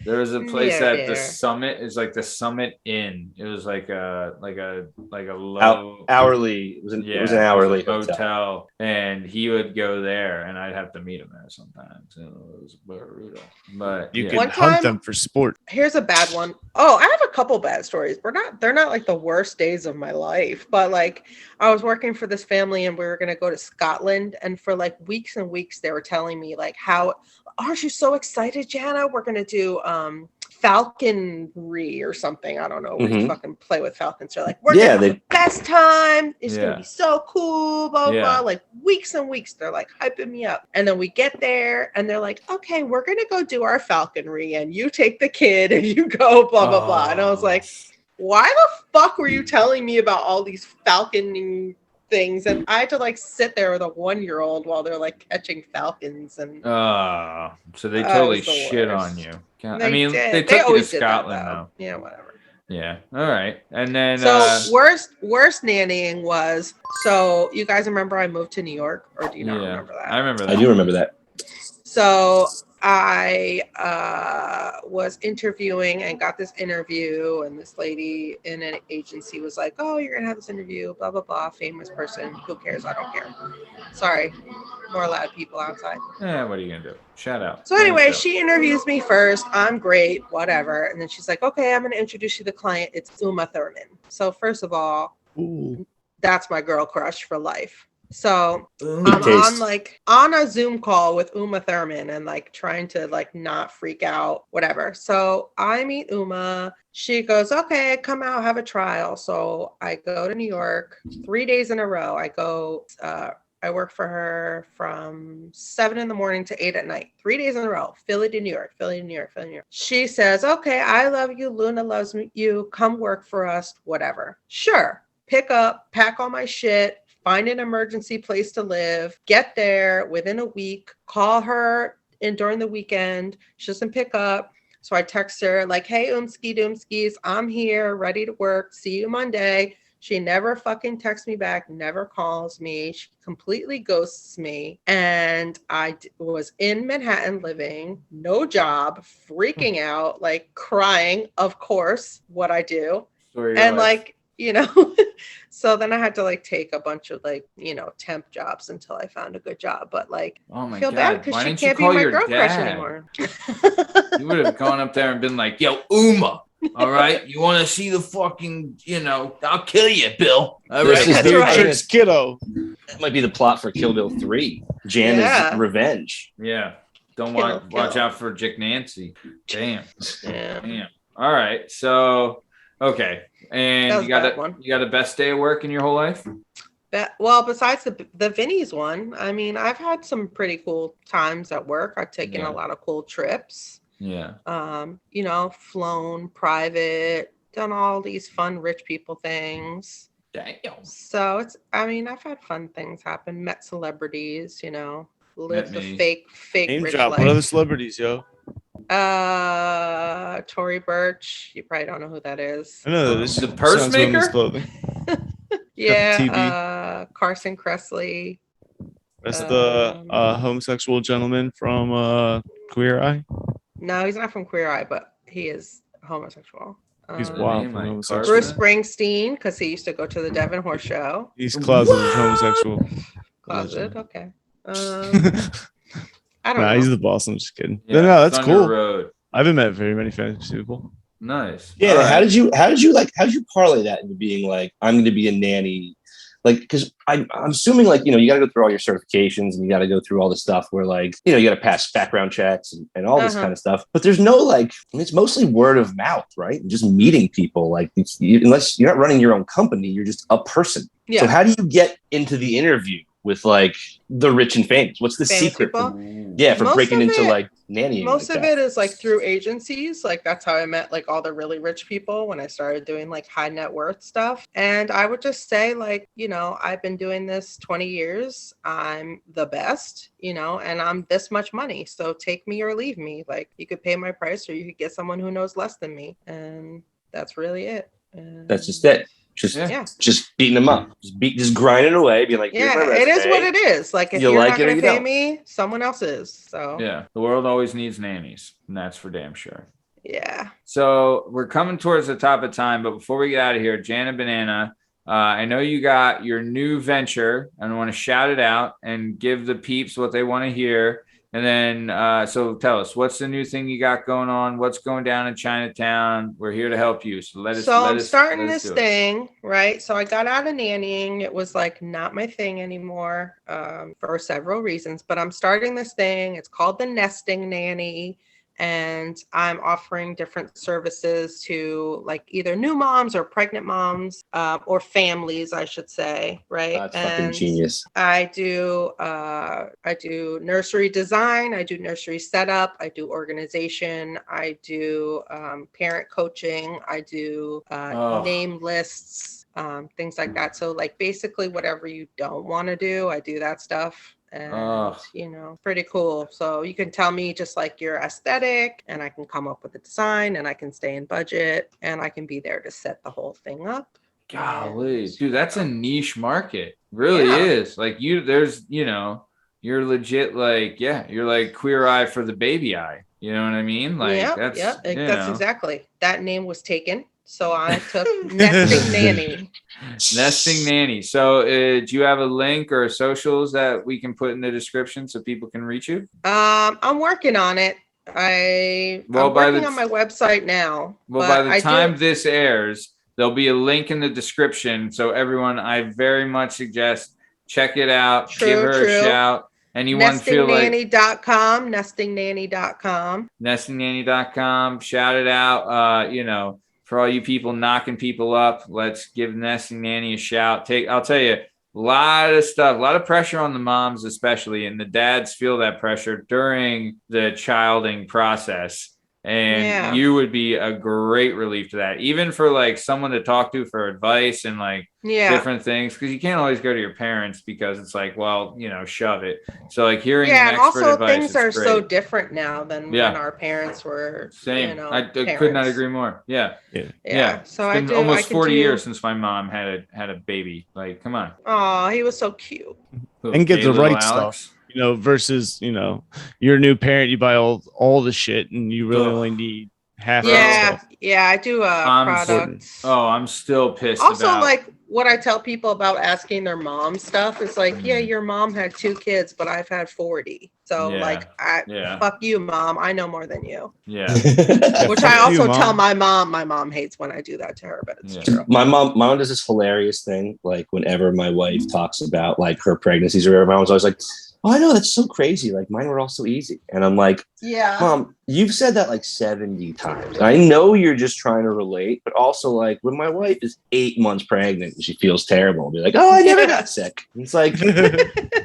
there was a place Yeah, at the there. Summit. It's like the Summit Inn. It was like a low Hourly. It was an hourly hotel. motel, and he would go there, and I'd have to meet him there sometimes. It was brutal, but You yeah. can One hunt time- them for sport. Here's a bad one. Oh, I have a couple bad stories. They're not like the worst days of my life, but like I was working for this family and we were going to go to Scotland, and for like weeks and weeks they were telling me like, how aren't you so excited, Jana? We're going to do falconry or something. I don't know. We Mhm. fucking play with falcons. They're like, we're Yeah, gonna have the best time. It's Yeah. gonna be so cool. Blah, blah, Yeah. blah. Like weeks and weeks, they're like hyping me up. And then we get there and they're like, okay, we're gonna go do our falconry, and you take the kid and you go blah blah blah. And I was like, why the fuck were you telling me about all these falconing things? And I had to like sit there with a 1-year-old while they're like catching falcons. And So they That totally was the shit worst. on you. God, they I mean, did. they took you to always did that, Scotland though. though. Yeah, whatever. Yeah. All right. And then So worst nannying was, so you guys remember I moved to New York, or do you not remember that? I remember that. I do remember that. So I was interviewing and got this interview, and this lady in an agency was like, oh, you're gonna have this interview, blah blah blah, famous person, who cares? I don't care. Sorry, more loud people outside. Yeah, what are you gonna do? Shout out. So anyway, she interviews me first. I'm great, whatever. And then she's like, okay, I'm gonna introduce you to the client. It's Uma Thurman. So first of all, Ooh. that's my girl crush for life. So I'm taste. on a Zoom call with Uma Thurman and like trying to like not freak out, whatever. So I meet Uma. She goes, okay, come out, have a trial. So I go to New York 3 days in a row. I work for her from 7 a.m. to 8 p.m. 3 days in a row. Philly to New York, Philly to New York, Philly to New York. She says, okay, I love you. Luna loves you. Come work for us, whatever. Sure. Pick up, pack all my shit, find an emergency place to live, get there within a week, call her in during the weekend. She doesn't pick up. So I text her like, hey, doomskis, I'm here, ready to work. See you Monday. She never fucking texts me back, never calls me. She completely ghosts me. And I was in Manhattan living, no job, freaking out, like crying, of course, what I do. Story of And your life. like you know. So then I had to like take a bunch of like, you know, temp jobs until I found a good job. But like, Oh my I feel bad God. because Why she didn't you can't be call my your girl crush dad? anymore. You would have gone up there and been like, yo, Uma, all right? You want to see the fucking, you know, I'll kill you, Bill. All This right. is That's the- right. Tricks kiddo. That might be the plot for Kill Bill 3. Jana's Yeah. revenge. Yeah. Don't Kill, watch kill. out for Jick Nancy. Damn. Yeah. Damn. All right. So, okay. That And was you got a bad one. you got a best day of work in your whole life? Well, besides the Vinny's one, I mean, I've had some pretty cool times at work. I've taken Yeah. a lot of cool trips. Yeah. You know, flown private, done all these fun rich people things. Damn. So I've had fun things happen, met celebrities, you know, lived the me. fake Name rich drop. life. What other celebrities, yo? Tory Burch, you probably don't know who that is. I know that this The purse sounds women's maker? clothing. Yeah, Carson Kressley. That's the homosexual gentleman from Queer Eye. No, he's not from Queer Eye, but he is homosexual. He's The wild name, from like, homosexual. Bruce Springsteen, because he used to go to the Devon Horse Show. He's closeted homosexual. Closet, okay. I don't Nah, know. he's the boss. I'm just kidding. Yeah, No, that's Thunder cool. Road. I haven't met very many famous people. Nice. Yeah, All right. how did you parlay that into being like, I'm going to be a nanny? Like, because I'm assuming like, you know, you got to go through all your certifications and you got to go through all the stuff where like, you know, you got to pass background checks and all this kind of stuff. But there's no like, I mean, it's mostly word of mouth, right? And just meeting people. Like, unless you're not running your own company, you're just a person. Yeah. So how do you get into the interview with like the rich and famous? What's the Famous secret? people? For Most breaking of into it- like nannying. Most like of that? it is like through agencies. Like that's how I met like all the really rich people when I started doing like high net worth stuff. And I would just say like, you know, I've been doing this 20 years. I'm the best, you know, and I'm this much money. So take me or leave me. Like you could pay my price or you could get someone who knows less than me. And that's really it. And That's just it. Yeah. Just beating them up, just grinding away, being like, here's Yeah, my it is resume. what it is. Like if You you're like not it or going you to pay don't. me, someone else is. So Yeah. The world always needs nannies, and that's for damn sure. yeah. So we're coming towards the top of time, but before we get out of here, Jana Banana, I know you got your new venture, and I want to shout it out and give the peeps what they want to hear. And then, so tell us, what's the new thing you got going on? What's going down in Chinatown? We're here to help you. So I'm starting let us this do it. thing, right? So I got out of nannying. It was like not my thing anymore for several reasons, but I'm starting this thing. It's called the Nesting Nanny. And I'm offering different services to like either new moms or pregnant moms or families, I should say, right? That's fucking genius. I do nursery design, I do nursery setup, I do organization, I do parent coaching, I do name lists, things like that. So like basically whatever you don't want to do, I do that stuff. And you know, pretty cool. So you can tell me just like your aesthetic and I can come up with a design and I can stay in budget and I can be there to set the whole thing up. Golly, dude, that's a niche market. Really Yeah. is. Like you're legit like, yeah, you're like Queer Eye for the baby eye. You know what I mean? Like that's exactly. That name was taken. So I took Nesting Nanny. Nesting Nanny. So do you have a link or socials that we can put in the description so people can reach you? I'm working on it. I'm working on my website now. Well, by the time this airs, there'll be a link in the description. So everyone, I very much suggest check it out. Give her a shout. Anyone feel like nestingnanny.com, nestingnanny.com. Shout it out. You know, for all you people knocking people up, let's give Nesting Nanny a shout. I'll tell you, a lot of stuff, a lot of pressure on the moms, especially, and the dads feel that pressure during the childing process. And you would be a great relief to that, even for like someone to talk to for advice and like different things, because you can't always go to your parents because it's like, well, you know, shove it. So like hearing an expert also advice, things are great. So different now than when our parents were. Same. You know, I could not agree more. Yeah. So it's been almost 40 years since my mom had a baby. Like, come on. Oh, he was so cute. And get the right Alex? stuff. You know, versus, you know, you're a new parent, you buy all the shit and you really only need half that Yeah, stuff. yeah, I do products. I'm still pissed Also, about. like what I tell people about asking their mom stuff is like, yeah, your mom had 2 kids, but I've had 40. So Yeah, like, yeah. fuck you, mom. I know more than you. Yeah. Which fuck I also you, Mom. tell my mom. My mom hates when I do that to her, but it's Yeah. true. My mom does this hilarious thing. Like whenever my wife talks about like her pregnancies or whatever, my mom's always like, "Oh, I know, that's so crazy. Like mine were all so easy." And I'm like, Yeah. Mom, you've said that like 70 times. I know you're just trying to relate, but also like when my wife is 8 months pregnant and she feels terrible, I'll be like, "Oh, I never got sick." And it's like,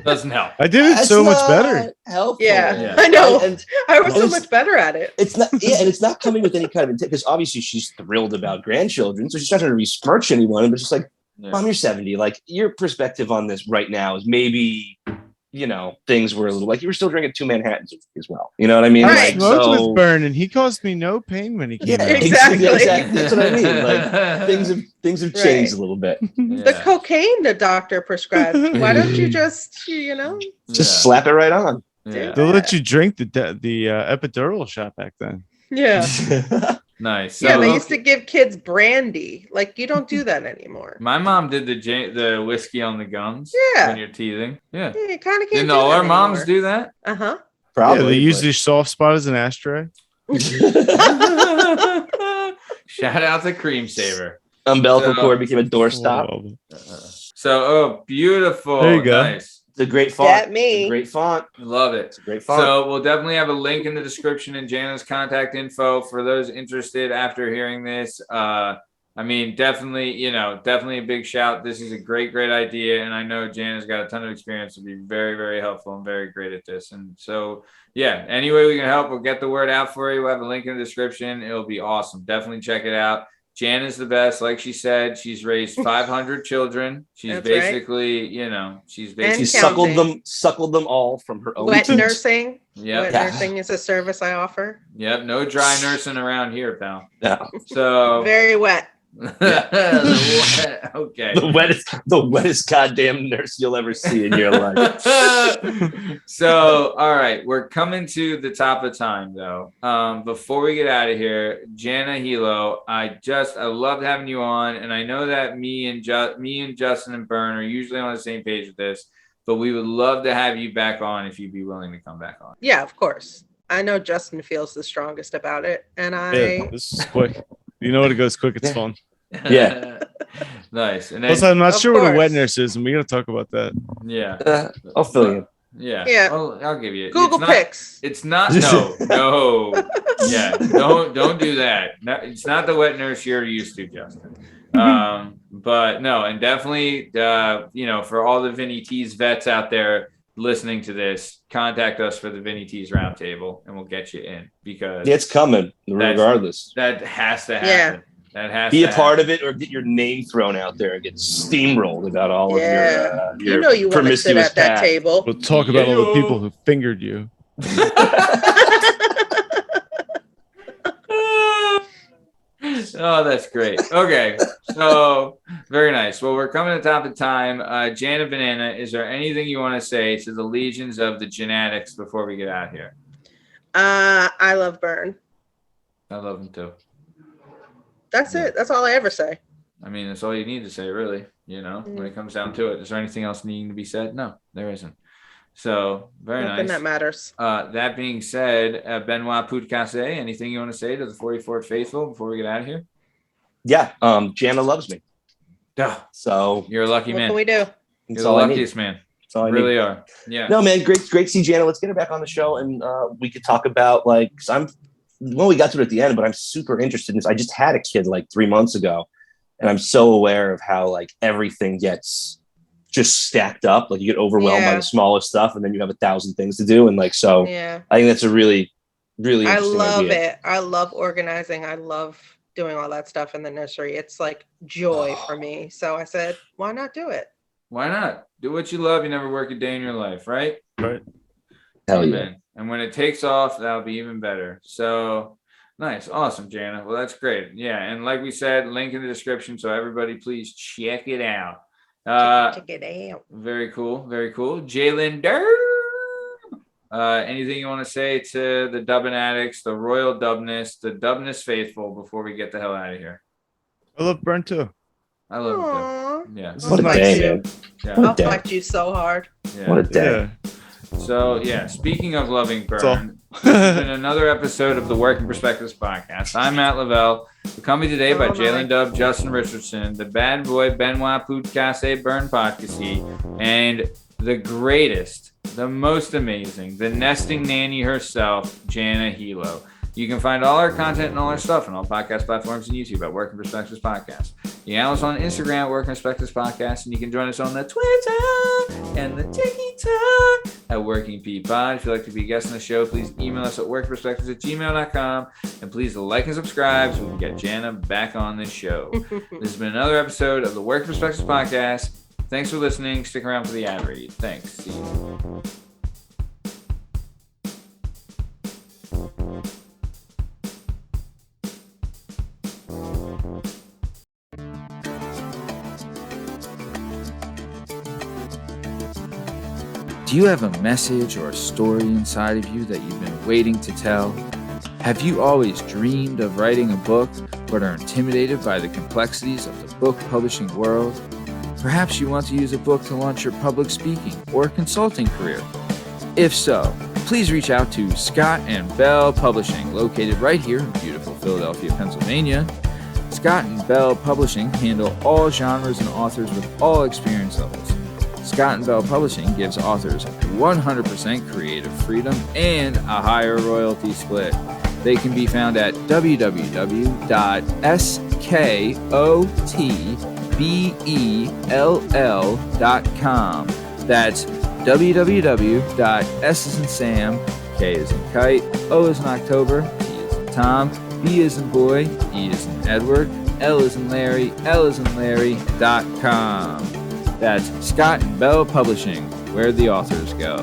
Doesn't help. I did it that's so much not better. helpful. Yeah. I know. And I was so it's- much better at it. it's not, yeah, and it's not coming with any kind of intent because obviously she's thrilled about grandchildren, so she's not trying to besmirch anyone, but it's just like, Mom, you're 70. Like your perspective on this right now is maybe, you know, things were a little like you were still drinking 2 Manhattans as well. You know what I mean? I Right. Like, smoked so, with Bern, and he caused me no pain when he came yeah, out. Exactly. exactly. That's what I mean. Like things have changed Right. a little bit. The cocaine the doctor prescribed. Why don't you just, you know? Just slap it right on. Yeah. They'll let you drink the epidural shot back then. Yeah. Nice. Yeah, So, they used to give kids brandy. Like you don't do that anymore. my mom did the whiskey on the gums. Yeah. When you're teething. Yeah. Yeah, you kind of can't. Didn't do all that our moms anymore. do that? Uh-huh. Probably. Yeah, they use but- your soft spot as an ashtray. Shout out to Cream Saver. Umbilical So- cord became a doorstop. So, beautiful. There you go. Nice. It's a great font. That me. It's a great font. Love it. It's a great font. So we'll definitely have a link in the description and Jana's contact info for those interested after hearing this. I mean, definitely a big shout. This is a great idea. And I know Jana's got a ton of experience to be very, very helpful and very great at this. And so, yeah, any way we can help, we'll get the word out for you. We'll have a link in the description. It'll be awesome. Definitely check it out. Jana's the best. Like she said, she's raised 500 children. She's That's basically, she's basically, She counting. suckled them all from her own Wet teat. nursing. Yep. Wet Yeah. nursing is a service I offer. Yep. No dry nursing around here, pal. Yeah. So, Very wet. okay. The wettest goddamn nurse you'll ever see in your life. So, all right, we're coming to the top of time though. Before we get out of here, Jana Hehlo, I loved having you on, and I know that me and Justin and Bern are usually on the same page with this, but we would love to have you back on if you'd be willing to come back on. Yeah, of course. I know Justin feels the strongest about it, and Yeah, this is quick. You know what? It goes quick. It's fun. Yeah. Nice. And then, Also, I'm not Of sure what a wet course. nurse is, and we got to talk about that. yeah. I'll fill you. Yeah. Yeah. Well, I'll give you. Google it's not, Pics. It's not. No. Yeah. Don't do that. No, it's not the wet nurse you're used to, Justin. But no, and definitely, for all the Vinny T's vets out there listening to this, contact us for the Vinny T's roundtable, and we'll get you in because Yeah, it's coming regardless. that has to happen. Yeah. That has Be to a part happen. of it or get your name thrown out there and get steamrolled about all Yeah. of your You know you want to sit promiscuous at that past. table. We'll talk about all the people who fingered you. Oh, that's great. Okay. So very nice. Well, we're coming to the top of time. Jana Banana, is there anything you want to say to the legions of the genetics before we get out of here? I love Bern. I love them too. That's it. That's all I ever say. I mean, that's all you need to say, really, when it comes down to it. Is there anything else needing to be said? No, there isn't. So very Nothing nice. that matters. That being said, Benoit Podcasy, anything you want to say to the 44 faithful before we get out of here? Yeah, Jana loves me. Duh. So You're a lucky What man. can we do? You're that's the all I need. luckiest man. That's all I Really need. are. Yeah. No, man, great to see Jana. Let's get her back on the show and we could talk about we got to it at the end, but I'm super interested in this. I just had a kid like 3 months ago, and I'm so aware of how like everything gets just stacked up. Like you get overwhelmed by Yeah. the smallest stuff, and then you have 1,000 things to do. And like, so Yeah. I think that's a really, really I interesting love idea. it. I love organizing. I love doing all that stuff in the nursery. It's like joy for me. So I said, why not do it? Why not? Do what you love. You never work a day in your life, right? Right. Hell yeah. Amen. And when it takes off, that'll be even better. So nice. Awesome, Jana. Well, that's great. Yeah. And like we said, link in the description. So everybody, please check it out. Check it out. Very cool. Very cool. Jalen Durr. Anything you want to say to the Dubbin addicts, the Royal Dubness, the Dubness faithful before we get the hell out of here? I love Bern too. I love it. Aw. Yeah. This I'll is What a nice. fight day, you. man. Yeah. What a I'll day. fight you so hard. Yeah. What a day. Yeah. So, yeah, speaking of loving That's all. Bern, this has been another episode of the Working Perspectives podcast. I'm Matt Lavelle, accompanied today by Oh, Jalen my. Dub, Justin Richardson, the bad boy Benoit Podcasy, Bern Podcasy, and the greatest, the most amazing, the nesting nanny herself, Jana Hehlo. You can find all our content and all our stuff on all podcast platforms and YouTube at Working Perspectives Podcast. You can follow us on Instagram at Working Perspectives Podcast, and you can join us on the Twitter and the TikTok at Working P Pod. If you'd like to be a guest on the show, please email us at workperspectives@gmail.com, and please like and subscribe so we can get Jana back on the show. This has been another episode of the Working Perspectives Podcast. Thanks for listening. Stick around for the ad read. Thanks. See you. Do you have a message or a story inside of you that you've been waiting to tell? Have you always dreamed of writing a book but are intimidated by the complexities of the book publishing world? Perhaps you want to use a book to launch your public speaking or consulting career. If so, please reach out to Scott and Bell Publishing, located right here in beautiful Philadelphia, Pennsylvania. Scott and Bell Publishing handle all genres and authors with all experience levels. Scott and Bell Publishing gives authors 100% creative freedom and a higher royalty split. They can be found at www.skotbell.com. That's www.s as in Sam, K as in Kite, O as in October, T as in Tom, B as in Boy, E as in Edward, L as in Larry, L as in Larry.com. That's Scott and Bell Publishing, where the authors go.